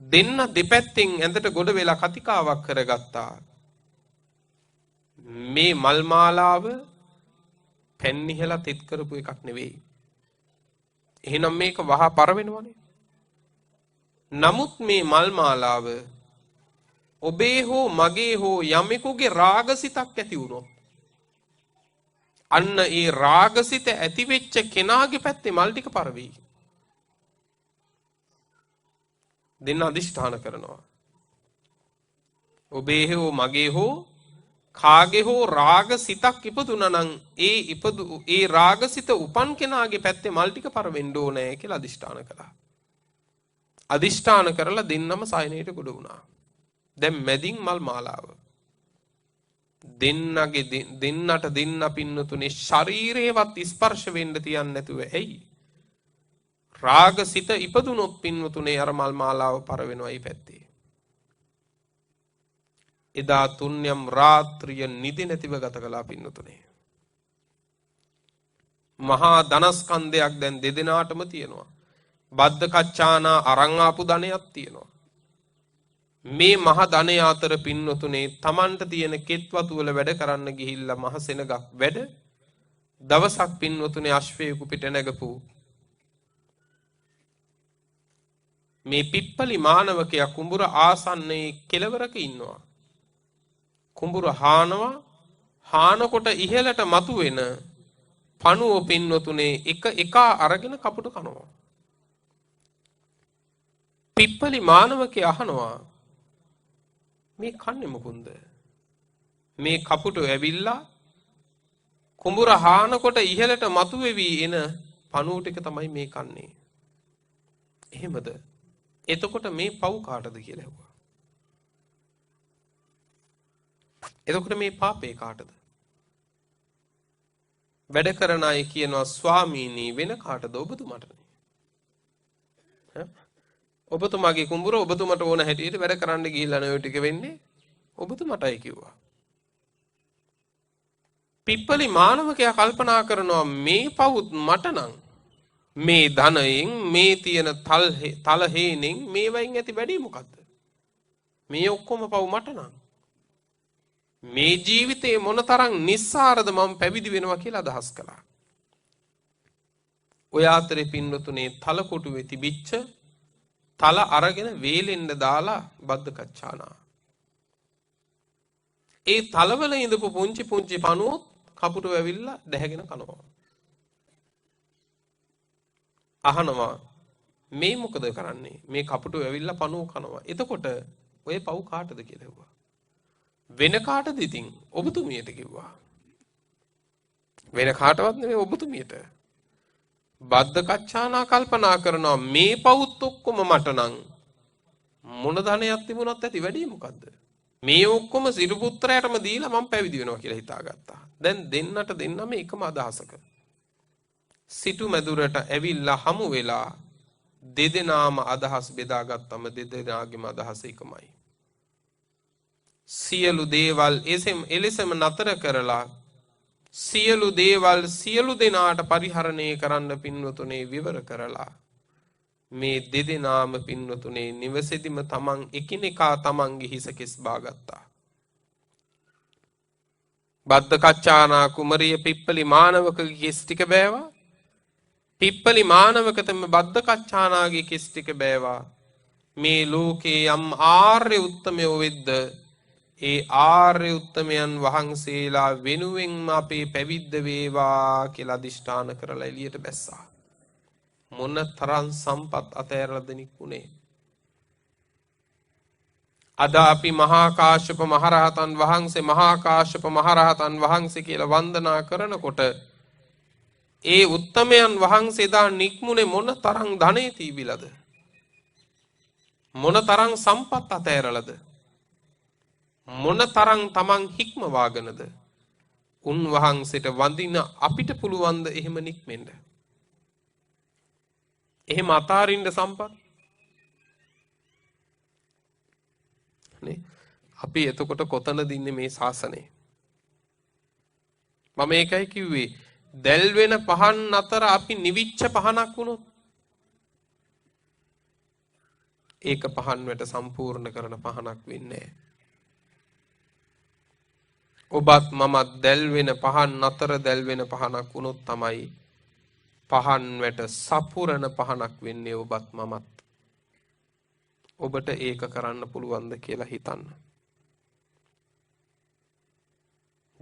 දෙන්න දෙපැත්තෙන් ඇඳට ගොඩ වෙලා කතිකාවක් කරගත්තා. මේ මල් මාලාව පැන්නිහලා තෙත් කරපු එකක් නෙවෙයි. එහෙනම් මේක වහා පර වෙනවනේ. නමුත් මේ මල් මාලාව ඔබේ හෝ මගේ හෝ යමෙකුගේ රාගසිතක් ඇති වුණොත් අන්න ඒ රාගසිත ඇති වෙච්ච කෙනාගේ පැත්තේ මල් ටික පර වෙයි. දෙන්න අදිෂ්ඨාන කරනවා. ඔබේ හෝ මගේ හෝ කාගේ හෝ රාගසිතක් ඉපදුනා නම් ඒ රාගසිත උපන් කෙනාගේ පැත්තේ මල් ටික පර වෙන්න ඕනේ කියලා අදිෂ්ඨාන කළා. අදිෂ්ඨාන කරලා දෙන්නම සයනයට ගොඩ වුණා. දැන් මැදින් මල් මාලාව. දෙන්නට දෙන්න පින්නතුනේ ශරීරේවත් ස්පර්ශ වෙන්න තියන්නේ නැතුව ඇයි? රාගසිත ඉපදුනොත් පින්නතුනේ අර මල් මාලාව පර වෙනවා මේ පැත්තේ. එදා තුන්යම් රාත්‍රිය නිදි නැතිව ගත කළා පින්නතුනේ. මහා ධනස්කන්ධයක් දැන් දෙදෙනාටම තියෙනවා. බද්දකච්චානා අරන් ආපු ධනයක් තියෙනවා. මේ මහ ධනය අතර පින්නතුනේ Tamanට තියෙන කෙත්වතු වල වැඩ කරන්න ගිහිල්ලා මහ සෙනගක් වැඩ දවසක් පින්නතුනේ අශ්වයෙකු පිට නැගපු මේ පිප්පලි මානවකයා කුඹුර ආසන්නයේ කෙළවරක ඉන්නවා. කුඹුර හානකොට ඉහළට මතුවෙන පණුව පින්නතුනේ එක අරගෙන කපුට කනවා. පිප්පලි මානවකයා අහනවා මේ කන්නේ මොකුන්ද? මේ කපුටු ඇවිල්ලා කුඹුර හානකොට ඉහළට මතුවෙවි එන පණුව ටික තමයි මේ කන්නේ. එහෙමද? එතකොට මේ පව් කාටද කියලා ඇහුවා. එතකොට මේ පාපේ කාටද? වැඩ කරන අය කියනවා ස්වාමීනි වෙන කාටද? ඔබතුමාටනේ. ඔබතුමාගේ කුඹුර ඔබතුමාට ඕන හැටියට වැඩ කරන්න ගිහිල්ලා නේ ඔය ටික වෙන්නේ. ඔබතුමාටයි කිව්වා. පිප්පලි මානවකයා කල්පනා කරනවා මේ පවුත් මට නම් මේ ධනයෙන් මේ තියෙන තල හේනෙන් මේ වයින් ඇති වැඩි මොකද්ද? මේ ඔක්කොම පව් මට නම් මේ ජීවිතේ මොනතරම් නිස්සාරද මම පැවිදි වෙනවා කියලා අදහස් කළා. ඔය අතරේ පින්නතුනේ තල කොටුවේ තිබිච්ච තල අරගෙන වේලෙන්න දාලා බද්දකච්චානා. ඒ තලවල ඉඳපු පුංචි පණුවොත් කපුට වැවිලා දැහැගෙන කනවා. අහනවා මේ මොකද කරන්නේ? මේ කපුට වැවිලා පණුව කනවා. එතකොට ඔය පව් කාටද කියලා ඇහුවා. වෙන කාටද ඉතින්? ඔබතුමියට කිව්වා. වෙන කාටවත් නෙමෙයි ඔබතුමියට. බද්දකච්චානා කල්පනා කරනවා මේ පවුත් ඔක්කොම මට නම් මොන ධනයක් තිබුණත් ඇති වැඩි මොකද්ද? මේ ඔක්කොම සිරු පුත්‍රයාටම දීලා මම පැවිදි වෙනවා කියලා හිතාගත්තා. දැන් දෙන්නට දෙන්නම එකම අදහසක. සිටු මැදුරට ඇවිල්ලා හමු වෙලා දෙදෙනාම අදහස් බෙදාගත්තම දෙදෙනාගේම අදහස එකමයි. සියලු දේවල් එලෙසම නතර කරලා සියලු දේවල් සියලු දෙනාට පරිහරණය කරන්න පින්වතුනේ විවර කරලා මේ දෙදෙනාම පින්වතුනේ නිවසේදීම තමන් එකිනෙකා තමන්ගේ හිස කෙස් බාගත්තා. බද්දකච්චානා කුමරිය පිප්පලි මානවකගේ කෙස් ටික බෑවා. පිප්පලි මානවකතම බද්දකච්චානාගේ කෙස් ටික බෑවා. මේ ලෝකේ යම් ආර්ය උත්තමයෝ වෙද්ද ඒ ආර්ය උත්තමයන් වහන්සේලා වෙනුවෙන්ම අපේ පැවිද්ද වේවා කියලා අදිෂ්ඨාන කරලා එළියට බැස්සා. මොන තරම් සම්පත් අතෑරලා දෙනික් උනේ. අද අපි මහා කාශ්‍යප මහරහතන් වහන්සේ කියලා වන්දනා කරනකොට ඒ උත්තමයන් වහන්සේ දා නික්මුනේ මොන තරම් ධනෙ තීබිලද? මොන තරම් සම්පත් අතෑරලද? මොන තරම් තමන් හික්මවාගෙනද? උන්වහන්සේට වඳින අපිට පුළුවන් ද එහෙම නික්මෙන්න? එහෙම අතාරින්න සම්පත් නේ? අපි එතකොට කොතනද ඉන්නේ මේ ශාසනය? මම ඒකයි කිව්වේ දැල් වෙන පහන් අතර අපි නිවිච්ච පහනක් වුණොත් ඒක පහන් වැට සම්පූර්ණ කරන පහනක් වෙන්නේ නැහැ. ඔබත් මමත් දැල් වෙන පහන් අතර දැල් වෙන පහනක් වුණොත් තමයි පහන් වැට සපුරන පහනක් වෙන්නේ ඔබත් මමත්. ඔබට ඒක කරන්න පුළුවන්ද කියලා හිතන්න.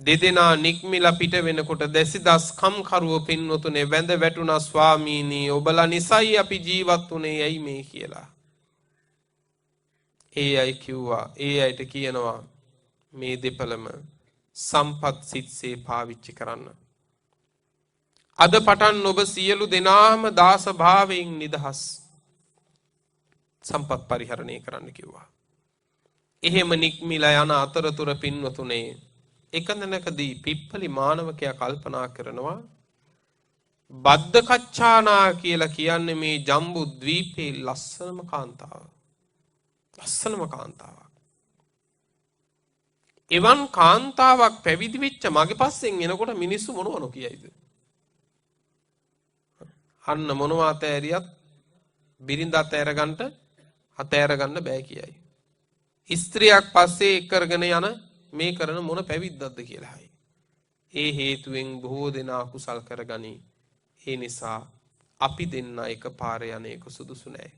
දෙදෙනා නික්මිලා පිට වෙනකොට දැසිදස් කම්කරුව පින්වතුනේ වැඳ වැටුණා ස්වාමීනි ඔබලා නිසයි අපි ජීවත් වුනේ ඇයි මේ කියලා. ඒ අය කිව්වා ඒ අයට කියනවා මේ දෙපළම සම්පත් සිත්සේ පාවිච්චි කරන්න. අද පටන් ඔබ සියලු දෙනාම දාස භාවයෙන් නිදහස්. සම්පත් පරිහරණය කරන්න කිව්වා. එහෙම නික්මිලා යන අතරතුර පින්වතුනේ එක දිනකදී පිප්පලි මානවකයා කල්පනා කරනවා බද්දකච්චානා කියලා කියන්නේ මේ ජම්බු ද්වීපේ ලස්සනම කාන්තාව. ලස්සනම කාන්තාවක්. එවන් කාන්තාවක් පැවිදි වෙච්ච මගේ පස්සෙන් එනකොට මිනිස්සු මොනවන කියයිද? අන්න මොනවා අතෑරියත් බිරිඳ අතෑරගන්න බෑ කියයි. ස්ත්‍රියක් පස්සේ එක්කරගෙන යන මේ කරන මොන පැවිද්දක්ද කියලායි. ඒ හේතුවෙන් බොහෝ දෙනා කුසල් කරගනි. ඒ නිසා අපි දෙන්න එක පාර යන එක සුදුසු නෑ.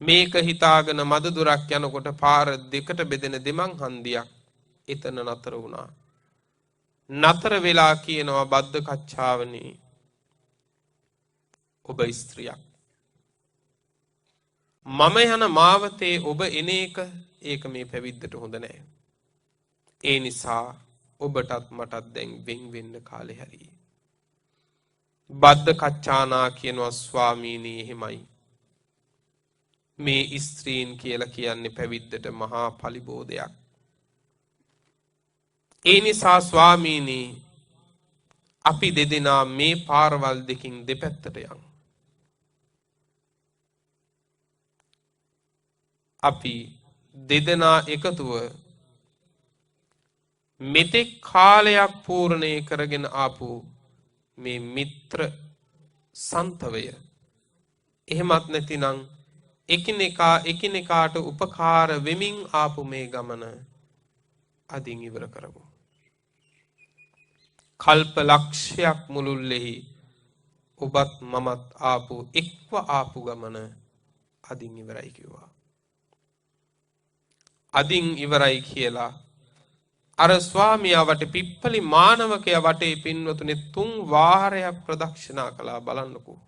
මේක හිතාගෙන මද දුරක් යනකොට පාර දෙකට බෙදෙන දෙමන් හන්දියක් එතන නතර වුණා. නතර වෙලා කියනවා බද්දකච්චාවනි ඔබ ස්ත්‍රියක්. මම යන මාවතේ ඔබ එන එක ඒක මේ පැවිද්දට හොඳ නෑ. ඒ නිසා ඔබටත් මටත් දැන් වෙන් වෙන්න කාලේ හරි. බද්දකච්චානා කියනවා ස්වාමීනි එහෙමයි. මේ ස්ත්‍රීන් කියලා කියන්නේ පැවිද්දට මහා පලිබෝධයක්. ඒ නිසා ස්වාමීනි අපි දෙදෙනා මේ පාරවල් දෙකින් දෙපැත්තට යමු. අපි දෙදෙනා එකතුව මෙතෙක් කාලයක් පූර්ණේ කරගෙන ආපු මේ මිත්‍ර සන්තවය එහෙමත් නැතිනම් එකිනෙකාට උපකාර වෙමින් ආපු මේ ගමන අදින් ඉවර කරමු. කල්ප ලක්ෂයක් මුළුල්ලෙහි ඔබත් මමත් එක්ව ආපු ගමන අදින් ඉවරයි කිව්වා. අදින් ඉවරයි කියලා අර ස්වාමියා වටේ පිප්පලි මානවකයා වටේ පින්වතුනි 3 වාරයක් ප්‍රදක්ෂිනා කළා. බලන්නකෝ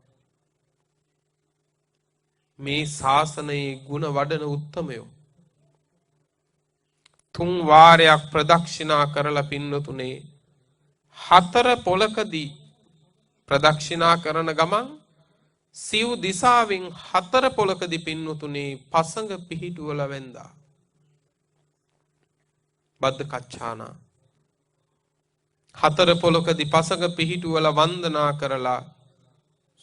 මේ ශාසනයේ ගුණ වඩන උත්තමයෝ 3 වාරයක් ප්‍රදක්ෂිනා කරලා පින්වතුනේ 4 පොලකදී ප්‍රදක්ෂිනා කරන ගමන් සිව් දිසාවෙන් 4 පොලකදී පින්වතුනේ පසඟ පිහිටුවල වැන්දා. බද්දකච්චානා 4 පොලකදී පසඟ පිහිටුවල වන්දනා කරලා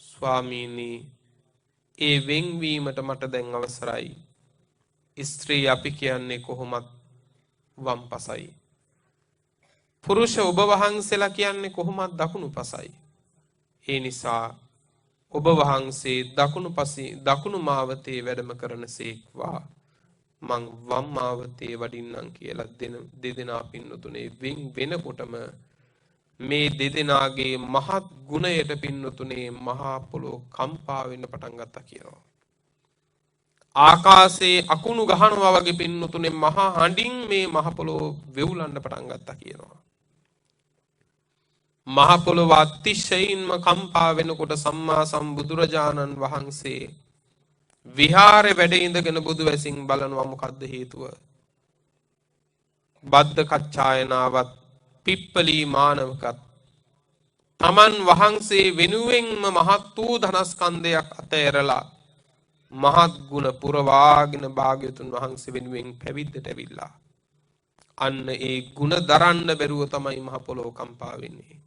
ස්වාමීනි ඒ වෙන්වීමට මට දැන් අවසරයි. ස්ත්‍රී අපි කියන්නේ කොහොමත් වම්පසයි. පුරුෂ ඔබ වහන්සේලා කියන්නේ කොහොමත් දකුණු පසයි. ඒ නිසා ඔබ වහන්සේ දකුණු මාවතේ වැඩම කරනසේක්වා මං වම් මාවතේ වඩින්නම් කියලා දෙදෙනා පින්නතුනේ වෙනකොටම මේ දෙදෙනාගේ මහත් ගුණයට පින්නතුනේ මහා පොළොව කම්පා වෙන්න පටන් ගත්තා කියනවා. ආකාශයේ අකුණු ගහනවා වගේ පින්නතුනේ මහා හඬින් මේ මහ පොළොව වෙවුලන්න පටන් ගත්තා කියනවා. මහ පොළොව අතිශයින්ම කම්පා වෙනකොට සම්මා සම්බුදුරජාණන් වහන්සේ විහාරේ වැඩ ඉඳගෙන බුදු වැසින් බලනවා මොකද්ද හේතුව? බද්ද කච්චායනාවත් පිප්පලී මානවකත් තමන් වහන්සේ වෙනුවෙන්ම මහත් වූ ධනස්කන්ධයක් අතෑරලා මහත් ගුණ පුරවාගෙන භාග්‍යතුන් වහන්සේ වෙනුවෙන් පැවිද්දට ඇවිල්ලා අන්න ඒ ගුණ දරන්න බැරුව තමයි මහ පොළොව කම්පා වෙන්නේ.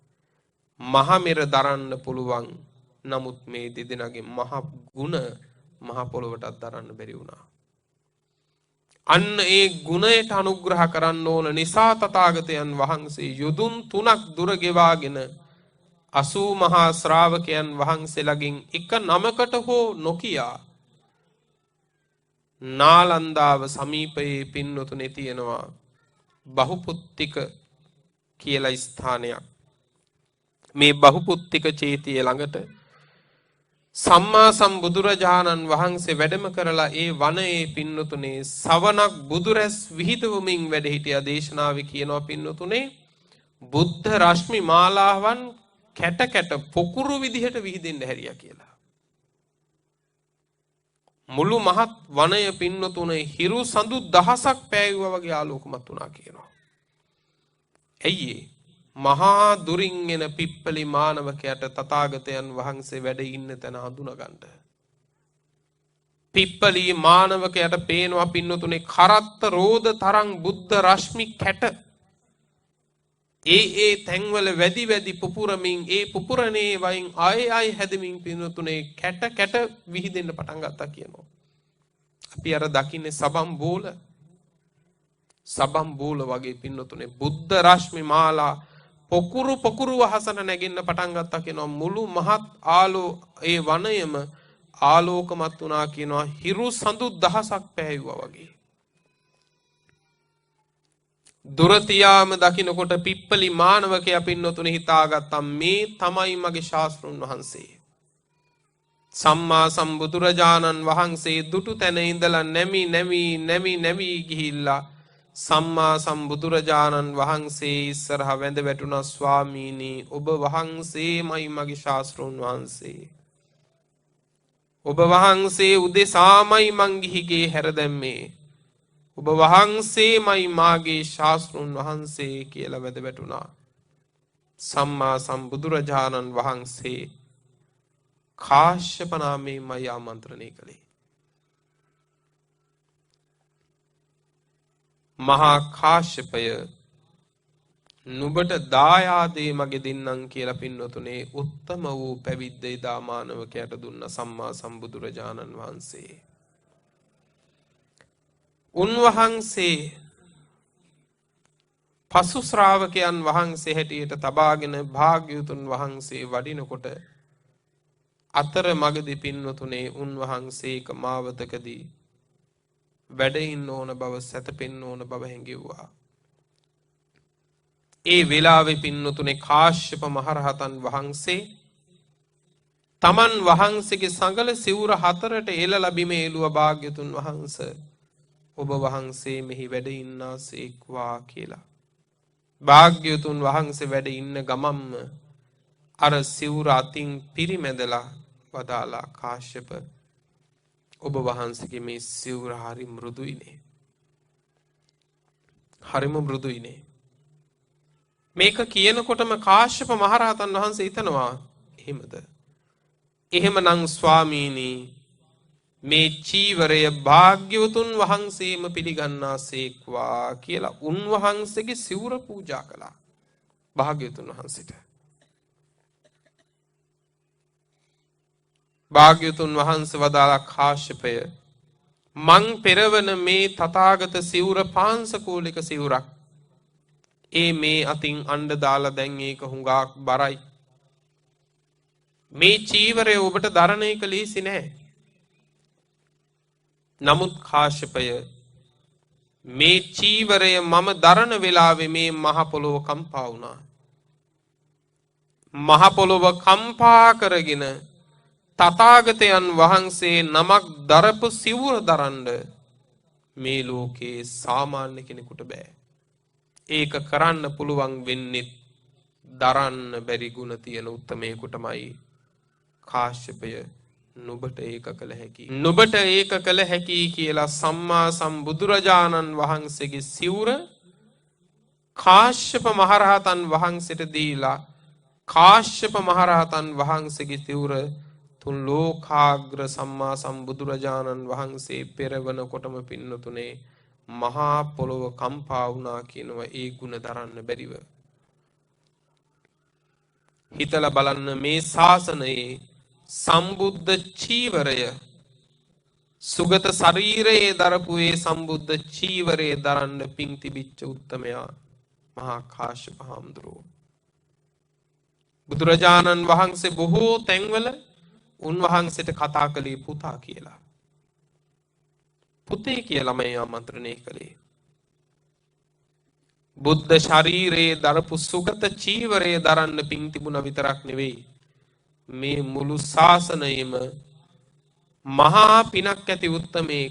මහ මෙර දරන්න පුළුවන්. නමුත් මේ දෙදෙනාගේ මහ ගුණ මහ පොළොවටත් දරන්න බැරි වුණා. අන්න ඒ ගුණයට අනුග්‍රහ කරන්න ඕන නිසා තථාගතයන් වහන්සේ යොදුන් 3ක් දුර ගෙවාගෙන 80 මහා ශ්‍රාවකයන් වහන්සේලාගෙන් එක නමකට හෝ නොකියා නාලන්දාව සමීපයේ පින්නතුනේ තියෙනවා බහුපුත්තික කියලා ස්ථානයක්. මේ බහුපුත්තික චේතිය ළඟට සම්මා සම්බුදුරජාණන් වහන්සේ වැඩම කරලා ඒ වනයේ පින්නතුනේ සවනක් බුදුරැස් විහිදුවමින් වැඩ හිටියා. දේශනාවේ කියනවා පින්නතුනේ බුද්ධ රශ්මි මාලාවන් කැට කැට පොකුරු විදිහට විහිදෙන්න හැරියා කියලා. මුළු මහත් වනය පින්නතුනේ හිරු සඳු දහසක් පෑයුවා වගේ ආලෝකමත් වුණා කියනවා. ඇයි මහා දුරින් එන පිප්පලි මානවකයට තථාගතයන් වහන්සේ වැඩ ඉන්න තැන හඳුනගන්න. පිප්පලි මානවකයට පේනවා පින්නතුනේ කරත්ත රෝද තරම් බුද්ධ රශ්මි කැට. ඒ තැන්වල වැඩි වැඩි පුපුරමින් ඒ පුපුරනේ වයින් ආය හැදමින් පින්නතුනේ කැට කැට විහිදෙන්න පටන් ගත්තා කියනවා. අපි අර දකින්නේ සබම් බෝල වගේ පින්නතුනේ බුද්ධ රශ්මි මාලා පොකුරු වහසට නැගෙන්න පටන් ගත්තා කියනවා. මුළු මහත් ඒ වනයම ආලෝකමත් වුණා කියනවා. හිරු සඳු දහසක් පැහැයුවා වගේ. දුරතියාම දකින්නකොට පිප්පලි මානවකයා පින්නතුනේ හිතාගත්තා මේ තමයි මගේ ශාස්ත්‍රුන් වහන්සේ. සම්මා සම්බුදුරජාණන් වහන්සේ දුටු තැන ඉඳලා නැමි ගිහිල්ලා සම්මා සම්බුදුරජාණන් වහන්සේ ඉස්සරහා වැඳ වැටුණා. ස්වාමීනි ඔබ වහන්සේමයි මගේ ශාස්ත්‍රුන් වහන්සේ. ඔබ වහන්සේ උදෙසාමයි මං ගිහිගේ හැරදැම්මේ. ඔබ වහන්සේමයි මාගේ ශාස්ත්‍රුන් වහන්සේ කියලා වැඳ වැටුණා. සම්මා සම්බුදුරජාණන් වහන්සේ කාශ්‍යප නාමයෙන්මයි ආමන්ත්‍රණය කළේ. මහා කාශ්‍යපය නුඹට දායාදේ මගේ දෙන්නම් කියලා පින්නතුනේ උත්තම වූ පැවිද්ද එදා මානවකයට දුන්න සම්මා සම්බුදුරජාණන් වහන්සේ. උන්වහන්සේ පසු ශ්‍රාවකයන් වහන්සේ හැටියට තබාගෙන භාග්‍යවතුන් වහන්සේ වඩිනකොට අතර මගදී පින්නතුනේ උන්වහන්සේක මාවතකදී වැඩ ඉන්න ඕන බව සැතපෙන්න ඕන බව හැඟෙව්වා. ඒ වෙලාවේ පින්නතුනේ කාශ්‍යප මහරහතන් වහන්සේ තමන් වහන්සේගේ සංගල සිවුර හතරට එළලා බිම එළුවා. භාග්‍යතුන් වහන්සේ ඔබ වහන්සේ මෙහි වැඩ ඉන්නාසේක්වා කියලා. භාග්‍යවතුන් වහන්සේ වැඩ ඉන්න ගමම්ම අර සිවුර අතින් පිරිමැදලා වදාලා කාශ්‍යප ඔබ වහන්සේගේ මේ සිවුර හරි මෘදුයිනේ. හරිම මෘදුයිනේ. මේක කියනකොටම කාශ්‍යප මහරහතන් වහන්සේ හිතනවා එහෙමද? එහෙමනම් ස්වාමීනි මේ චීවරය භාග්‍යවතුන් වහන්සේම පිළිගන්නාසේක්වා කියලා උන්වහන්සේගේ සිවුර පූජා කළා භාග්‍යවතුන් වහන්සේට. භාග්‍යවතුන් වහන්සේ වදාලා කාශ්‍යපය මං පෙරවන මේ තථාගත සිවුර පාංශකූලික සිවුරක්. මේ අතින් අඬ දාලා දැන් ඒක හුඟක් බරයි. මේ චීවරය ඔබට දරණ එක ලීසි නෑ. නමුත් කාශ්‍යපය මේ චීවරය මම දරන වෙලාවේ මේ මහ පොළොව කම්පා වුණා. මහ පොළොව කම්පා කරගෙන තථාගතයන් වහන්සේ නමක් දරපු සිවුර දරන්න මේ ලෝකේ සාමාන්‍ය කෙනෙකුට බෑ. ඒක කරන්න පුළුවන් වෙන්නේ දරන්න බැරි ගුණ තියෙන උත්තමයෙකුටමයි. කාශ්‍යපය නුඹට ඒක කළ හැකි. නුඹට ඒක කළ හැකි කියලා සම්මා සම්බුදුරජාණන් වහන්සේගේ සිවුර කාශ්‍යප මහරහතන් වහන්සේට දීලා කාශ්‍යප මහරහතන් වහන්සේගේ සිවුර තුන් ලෝකාග්‍ර සම්මා සම්බුදුරජාණන් වහන්සේ පෙරවනකොටම පින්නතුනේ මහා පොළොව කම්පා වුණා කියනවා ඒ ගුණ දරන්න බැරිව. හිතලා බලන්න මේ ශාසනයේ සම්බුද්ධ චීවරය සුගත ශරීරයේ දරපු ඒ සම්බුද්ධ චීවරයේ දරන්න පිං තිබිච්ච උත්තමයා මහා කාශ්‍යප හාමුදුරුවෝ. බුදුරජාණන් වහන්සේ බොහෝ තැන්වල උන්වහන්සේට කතා කළේ පුතා කියලා. පුතේ කියලා මම ආමන්ත්‍රණය කළේ. බුද්ධ ශරීරයේ දරපු සුගත චීවරයේ දරන්න පිං තිබුණා විතරක් නෙවෙයි. මේ මුළු ශාසනයෙම මහා පිනක් ඇති උත්තමේ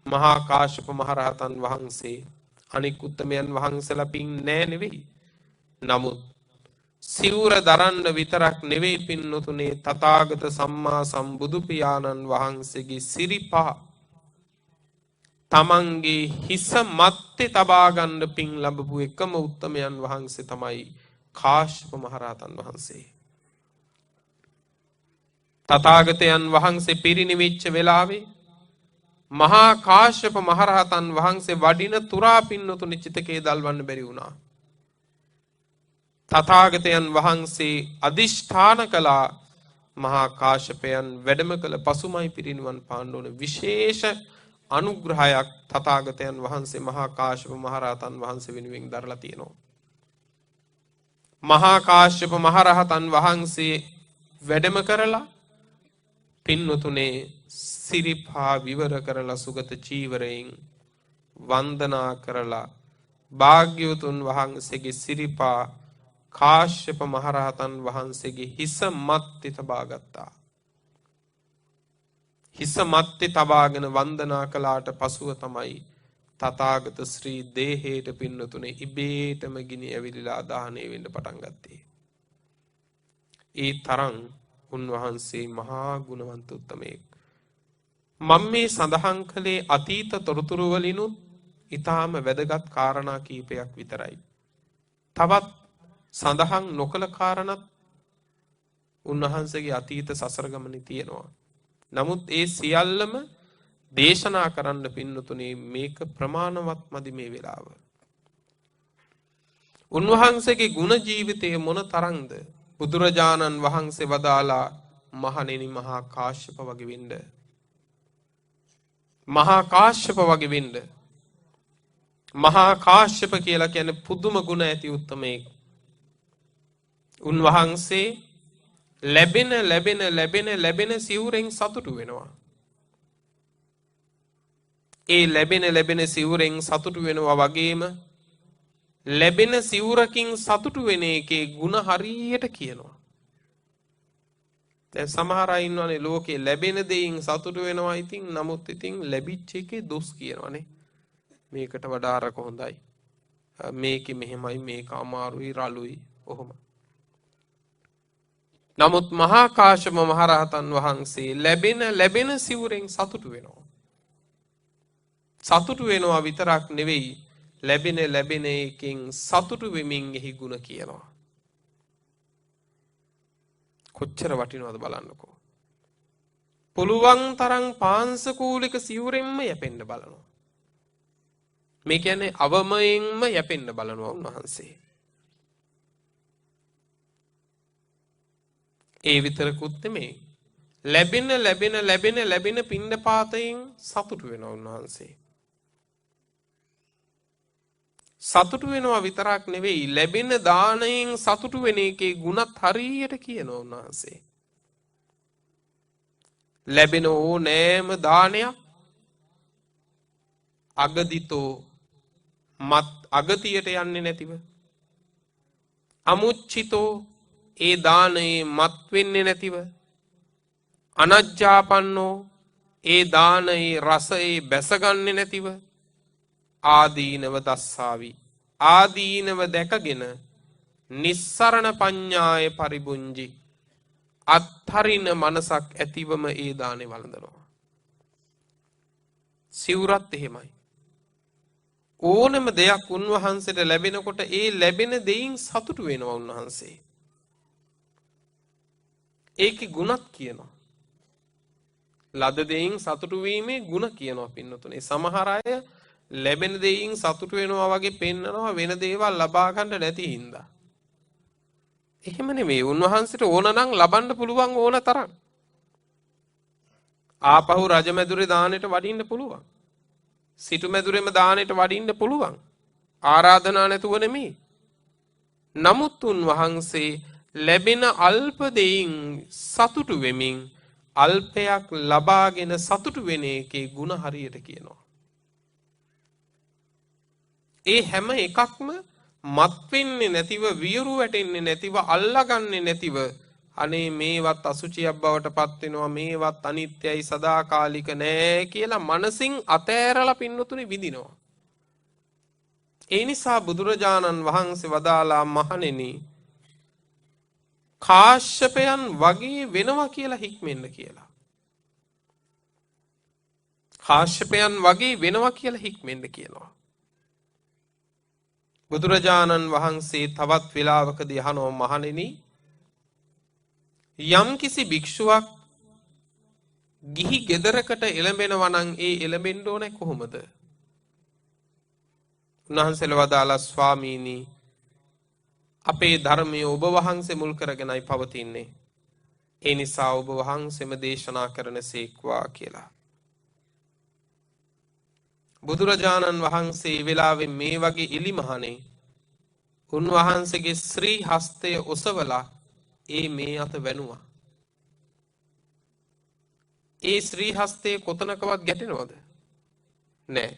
මහා කාශ්‍යප මහරහතන් වහන්සේ අනික් උත්තමයන් වහන්සේලා පින් නෑ නෙවෙයි. නමුත් සිවුර දරන්න විතරක් නෙවෙයි පින්නතුනේ තථාගත සම්මා සම්බුදු පියාණන් වහන්සේගේ සිරිපා තමන්ගේ හිස මැත්තේ තබා ගන්න පින් ලැබපු එකම උත්තමයන් වහන්සේ තමයි කාශ්‍යප මහරහතන් වහන්සේ. තථාගතයන් වහන්සේ පිරිනිවිච්ච වෙලාවේ මහා කාශ්‍යප මහරහතන් වහන්සේ වඩින තුරා පින්නතුනි චිතකේ දල්වන්න බැරි වුණා. තථාගතයන් වහන්සේ අදිෂ්ඨාන කළා මහා කාශ්‍යපයන් වැඩම කළ පසුමයි පිරිනිවන් පාන්න ඕන විශේෂ අනුග්‍රහයක් තථාගතයන් වහන්සේ මහා කාශ්‍යප මහරහතන් වහන්සේ වෙනුවෙන් දරලා තියෙනවා. මහා කාශ්‍යප මහරහතන් වහන්සේ වැඩම කරලා පින්නතුනේ සිරිපා විවර කරලා සුගත චීවරයෙන් වන්දනා කරලා භාග්‍යවතුන් වහන්සේගේ සිරිපා කාශ්‍යප මහරහතන් වහන්සේගේ හිස මැත්තේ තබා ගත්තා. හිස මැත්තේ තබාගෙන වන්දනා කළාට පසුව තමයි තථාගත ශ්‍රී දේහයට පින්නතුනේ ඉබේටම ගිනි ඇවිලිලා දාහණය වෙන්න පටන් ගත්තේ. ඒ තරම් උන්වහන්සේ මහා ගුණවන්ත උත්තමයෙක්. මම මේ සඳහන් කළේ අතීත තොරතුරු වලිනුත් ඊටාම වැදගත් කාරණා කීපයක් විතරයි. තවත් සඳහන් නොකළ කාරණත් උන්වහන්සේගේ අතීත සසර ගමනේ තියෙනවා. නමුත් ඒ සියල්ලම දේශනා කරන්න පින්නතුනේ මේක ප්‍රමාණවත් මදි මේ වෙලාව. උන්වහන්සේගේ ගුණ ජීවිතය මොන තරම්ද බුදුරජාණන් වහන්සේ වදාලා මහණෙනි මහා කාශ්‍යප වගේ වෙන්න. මහා කාශ්‍යප වගේ වෙන්න. මහා කාශ්‍යප කියලා කියන්නේ පුදුම ගුණ ඇති උත්තමයෙක්. උන්වහන්සේ ලැබෙන සිවුරෙන් සතුටු වෙනවා. ඒ ලැබෙන සිවුරෙන් සතුටු වෙනවා වගේම ලැබෙන සිවුරකින් සතුටු වෙන එකේ ಗುಣ හරියට කියනවා. දැන් සමහර අය ඉන්නවනේ ලෝකේ ලැබෙන දෙයින් සතුටු වෙනවා ඉතින් නමුත් ඉතින් ලැබිච්ච එකේ දොස් කියනවනේ. මේකට වඩා අරක හොඳයි. මේකේ මෙහෙමයි මේක අමාරුයි රළුයි ඔහොම. නමුත් මහා කාශ්‍යප මහරහතන් වහන්සේ ලැබෙන සිවුරෙන් සතුටු වෙනවා. සතුටු වෙනවා විතරක් නෙවෙයි ලැබෙන එකෙන් සතුටු වෙමින් එහි ගුණ කියනවා. කොච්චර වටිනවද බලන්නකෝ. පුළුවන් තරම් පාංශකූලික සිවුරෙන්ම යැපෙන්න බලනවා. මේ කියන්නේ අවමයෙන්ම යැපෙන්න බලනවා උන්වහන්සේ. ඒ විතරකුත් නෙමෙයි. ලැබෙන පිණ්ඩපාතයෙන් සතුටු වෙනවා උන්වහන්සේ. සතුටු වෙනවා විතරක් නෙවෙයි ලැබෙන දාණයෙන් සතුටු වෙන එකේ ගුණත් හරියට කියනවා උන්වහන්සේ. ලැබෙන ඕනෑම දානයක් අගදිතෝ මත් අගතියට යන්නේ නැතිව අමුච්චිතෝ ඒ දානයේ මත් වෙන්නේ නැතිව අනජ්ජාපන්නෝ ඒ දානයේ රසයේ බැසගන්නේ නැතිව ආදීනව දස්සාවි ආදීනව දැකගෙන නිස්සරණ පඤ්ඤාය පරිබුංජි අත්හරින මනසක් ඇතිවම ඒ දානේ වළඳනවා. සිවුරත් එහෙමයි. ඕනම දෙයක් උන්වහන්සේට ලැබෙනකොට ඒ ලැබෙන දෙයින් සතුටු වෙනවා උන්වහන්සේ. ඒකේ ගුණත් කියනවා. ලද දෙයින් සතුටු වීමේ ගුණ කියනවා පින්නතුනේ. සමහර අය ලැබෙන දෙයින් සතුටු වෙනවා වගේ පෙන්නනවා වෙන දේවල් ලබා ගන්න නැති හින්දා. එහෙම නෙමෙයි. උන්වහන්සේට ඕන නම් ලබන්න පුළුවන් ඕන තරම්. ආපහු රජමැදුරේ දානෙට වඩින්න පුළුවන්. සිටු මැදුරේම දානෙට වඩින්න පුළුවන්. ආරාධනා නැතුව නෙමෙයි. නමුත් උන්වහන්සේ ලැබෙන අල්ප දෙයින් සතුටු වෙමින් අල්පයක් ලබාගෙන සතුටු වෙන එකේ ಗುಣ හරියට කියනවා. ඒ හැම එකක්ම මත් වෙන්නේ නැතිව වියරු වැටෙන්නේ නැතිව අල්ලගන්නේ නැතිව අනේ මේවත් අසුචියක් බවට පත් වෙනවා මේවත් අනිත්‍යයි සදාකාලික නෑ කියලා මනසින් අතෑරලා පින්නතුනි විඳිනවා. ඒ නිසා බුදුරජාණන් වහන්සේ වදාලා මහණෙනි කාශ්‍යපයන් වගේ වෙනවා කියලා හික්මෙන්න කියලා. කාශ්‍යපයන් වගේ වෙනවා කියලා හික්මෙන්න කියනවා. බුදුරජාණන් වහන්සේ තවත් වෙලාවකදී අහනවා මහණෙනි යම් කිසි භික්ෂුවක් ගිහි ගෙදරකට එළඹෙනවා නම් ඒ එළඹෙන්න ඕනේ කොහොමද? උන්වහන්සේලා වදාලා ස්වාමීනි අපේ ධර්මයේ ඔබ වහන්සේ මුල් කරගෙනයි පවතින්නේ. ඒ නිසා ඔබ වහන්සේම දේශනා කරන සේක්වා කියලා. බුදුරජාණන් වහන්සේ වෙලාවේ මේ වගේ ඉලිමහනේ උන්වහන්සේගේ ශ්‍රී හස්තය ඔසවලා ඒ මේ අත වැනුවා. ඒ ශ්‍රී හස්තයේ කොතනකවත් ගැටෙනවද? නෑ.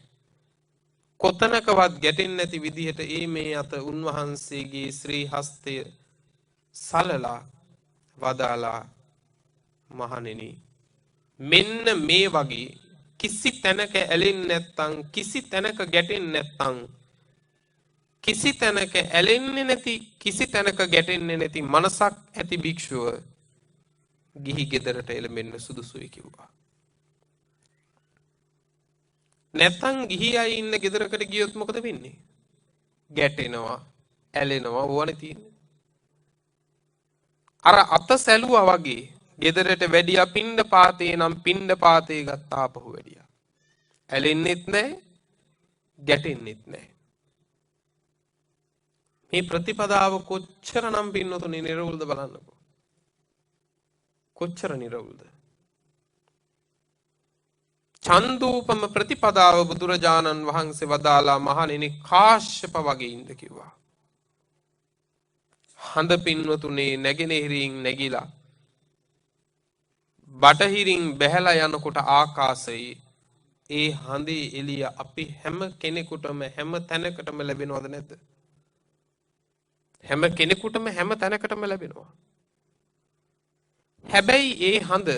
කොතනකවත් ගැටෙන්නේ නැති විදිහට ඒ මේ අත උන්වහන්සේගේ ශ්‍රී හස්තය සලලා වදාලා මහණෙනි මෙන්න මේ වගේ කිසි තැනක ඇලෙන්නේ නැත්නම් කිසි තැනක ගැටෙන්නේ නැත්නම් කිසි තැනක ඇලෙන්නේ නැති කිසි තැනක ගැටෙන්නේ නැති මනසක් ඇති භික්ෂුව ගිහි ගෙදරට එළඹෙන්න සුදුසුයි කිව්වා. නැත්නම් ගිහි අය ඉන්න ගෙදරකට ගියොත් මොකද වෙන්නේ? ගැටෙනවා, ඇලෙනවා ඕවනේ තියෙන්නේ. අර අත සැලුවා වගේ ගෙදරට වැඩියා පින්ඩ පාතේ නම් පින්ඩ පාතේ ගත්තා ආපහු වැඩියා. ඇලෙන්නෙත් නැහැ, ගැටෙන්නෙත් නැහැ. මේ ප්‍රතිපදාව කොච්චරනම් පින්නතුනේ නිර්වුල්ද බලන්නකෝ. කොච්චර නිර්වුල්ද? චන්දූපම ප්‍රතිපදාව බුදුරජාණන් වහන්සේ වදාලා මහණෙනි කාශ්‍යප වගේ ඉන්න කිව්වා. හඳ පින්වතුනේ නැගෙනහිරින් නැගිලා බටහිරින් බැහැලා යනකොට ආකාශයේ ඒ හඳේ එළිය අපි හැම කෙනෙකුටම හැම තැනකටම ලැබෙනවද නැද්ද? හැම කෙනෙකුටම හැම තැනකටම ලැබෙනවා. හැබැයි ඒ හඳ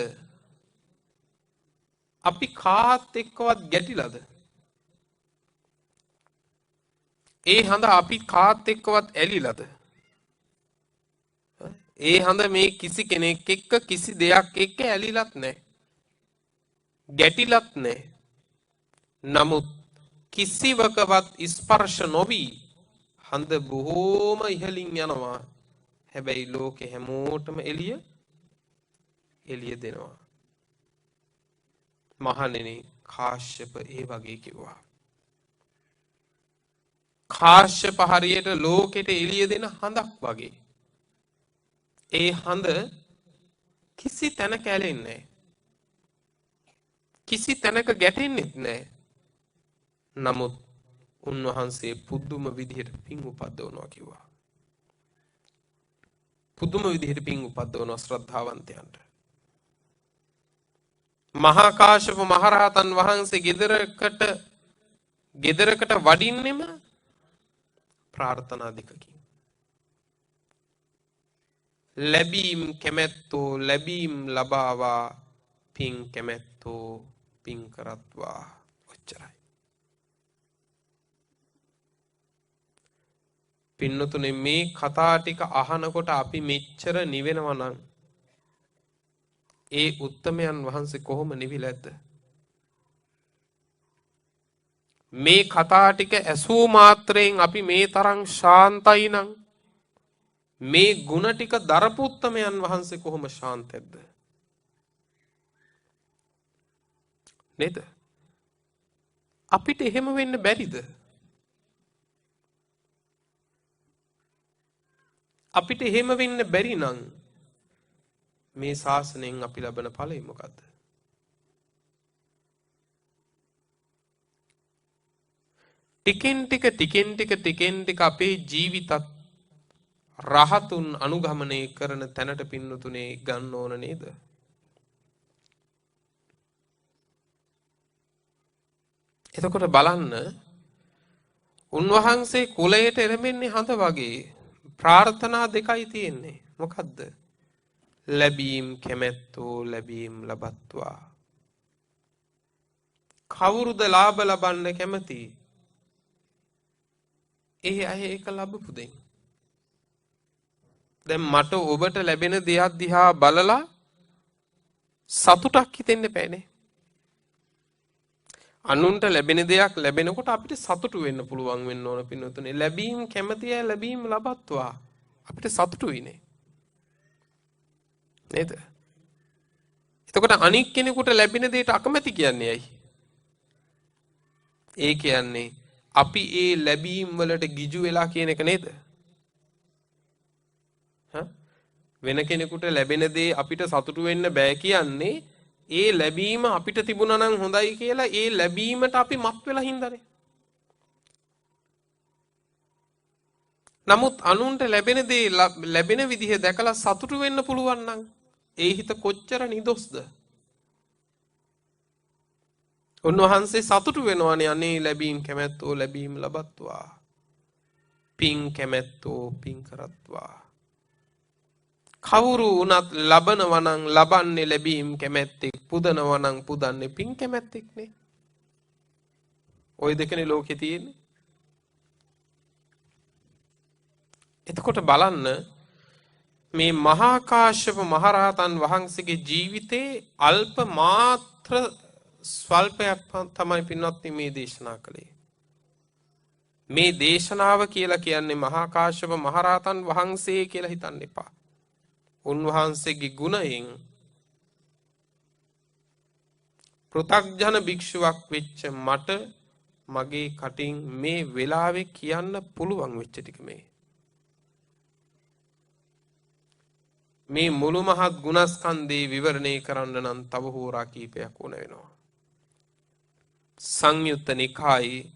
අපි කාත් එක්කවත් ගැටිලාද? ඒ හඳ අපි කාත් එක්කවත් ඇලිලාද? ඒ හඳ මේ කිසි කෙනෙක් එක්ක කිසි දෙයක් එක්ක ඇලිලත් නැහැ. ගැටිලත් නැහැ. නමුත් කිසිවකවත් ස්පර්ශ නොවි හඳ බොහෝම ඉහළින් යනවා. හැබැයි ලෝකේ හැමෝටම එළිය දෙනවා. මහණෙනි කාශ්‍යප ඒ වගේ කිව්වා. කාශ්‍යප හරියට ලෝකෙට එළිය දෙන හඳක් වගේ. ඒ හඳ කිසි තැනක ඇලෙන්නේ නැහැ. කිසි තැනක ගැටෙන්නෙත් නැහැ. නමුත් උන්වහන්සේ පුදුම විදිහට පින් උපද්දවනවා කිව්වා. පුදුම විදිහට පින් උපද්දවනවා ශ්‍රද්ධාවන්තයන්ට. මහා කාශ්‍යප මහරහතන් වහන්සේ ගෙදරකට වඩින්නෙම ප්‍රාර්ථනා දෙකකින්. ලැබීම් කැමැත්තෝ ලැබීම් ලබාවා පින් කැමැත්තෝ පින් කරත්වා. ඔච්චරයි. පින්නතුනේ මේ කතා ටික අහනකොට අපි මෙච්චර නිවෙනවා නම් ඒ උත්තමයන් වහන්සේ කොහොම නිවිලැද්ද? මේ කතා ටික ඇසූ මාත්‍රයෙන් අපි මේ තරම් ශාන්තයි නම් මේ ಗುಣ ටික දරපු උත්තමයන් වහන්සේ කොහොම ශාන්තෙක්ද? නේද? අපිට එහෙම වෙන්න බැරිද? අපිට එහෙම වෙන්න බැරි නම් මේ ශාසනයෙන් අපි ලබන ඵලය මොකද්ද? ටිකෙන් ටික අපේ ජීවිතත් රහතුන් අනුගමනය කරන තැනට පින්නතුනේ ගන්න ඕන නේද? එතකොට බලන්න උන්වහන්සේ කුලයට එළඹෙන්නේ හඳ වගේ ප්‍රාර්ථනා දෙකයි තියෙන්නේ. මොකද්ද? ලැබීම් කැමැත්තෝ ලැබීම් ලබත්වා. කවුරුද ලාභ ලබන්න කැමති? ඒ අය ඒක ලැබපු දෙයි. දැන් මට ඔබට ලැබෙන දෙයක් දිහා බලලා සතුටක් හිතෙන්න බෑනේ. අනුන්ට ලැබෙන දෙයක් ලැබෙනකොට අපිට සතුටු වෙන්න පුළුවන් වෙන්න ඕන පින්වතුනි. ලැබීම් කැමති අය ලැබීම් ලබත්වා. අපිට සතුටුයිනේ. නේද? එතකොට අනික් කෙනෙකුට ලැබෙන දෙයට අකමැති කියන්නේ ඇයි? ඒ කියන්නේ අපි ඒ ලැබීම් වලට ගිජු වෙලා කියන එක නේද? වෙන කෙනෙකුට ලැබෙන දේ අපිට සතුටු වෙන්න බෑ කියන්නේ ඒ ලැබීම අපිට තිබුණා නම් හොඳයි කියලා ඒ ලැබීමට අපි මත් වෙලා හින්දානේ. නමුත් අනුන්ට ලැබෙන දේ ලැබෙන විදිහ දැකලා සතුටු වෙන්න පුළුවන් නම් ඒ හිත කොච්චර නිදොස්ද? උන්වහන්සේ සතුටු වෙනවානේ අනේ ලැබීම් කැමැත්තෝ ලැබීම් ලබත්වා. පින් කැමැත්තෝ පින් කරත්වා. කවුරු වුණත් ලබනවා නම් ලබන්නේ ලැබීම් කැමැත්තෙක්, පුදනවා නම් පුදන්නේ පින් කැමැත්තෙක්නේ. ওই දෙකනේ ලෝකේ තියෙන්නේ. එතකොට බලන්න මේ මහා කාශ්‍යප මහරහතන් වහන්සේගේ ජීවිතේ අල්ප මාත්‍ර ස්වල්පයක් තමයි පින්වත්නි මේ දේශනා කළේ. මේ දේශනාව කියලා කියන්නේ මහා කාශ්‍යප මහරහතන් වහන්සේ කියලා හිතන්න එපා. උන්වහන්සේගේ ගුණයෙන් පෘථග්ජන භික්ෂුවක් වෙච්ච මට මගේ කටින් මේ වෙලාවේ කියන්න පුළුවන් වෙච්ච ටික මේ මුළු මහත් ගුණස්කන්ධේ විවරණය කරන්න නම් තව හෝරා කීපයක් ඕන වෙනවා. සංයුත්ත නිකායේ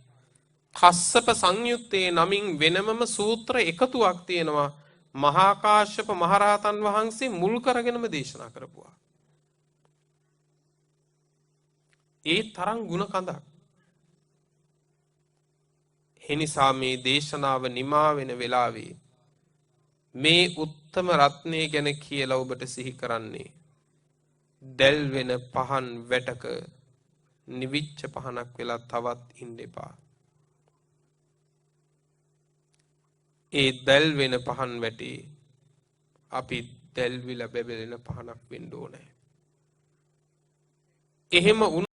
කස්සප සංයුත්තේ නමින් වෙනමම සූත්‍ර එකතුවක් තියෙනවා. මහා කාශ්‍යප මහරහතන් වහන්සේ මුල් කරගෙනම දේශනා කරපුවා. ඒ තරම් ගුණ කඳක්. එනිසා මේ දේශනාව නිමා වෙන වෙලාවේ මේ උත්තම රත්නය ගැන කියලා ඔබට සිහි කරන්නේ දැල් වෙන පහන් වැටක නිවිච්ච පහනක් වෙලා තවත් ඉන්න එපා. ඒ දැල් වෙන පහන් වැටේ අපි දැල්විලා බැබලෙන පහනක් වෙන්න ඕනේ. එහෙම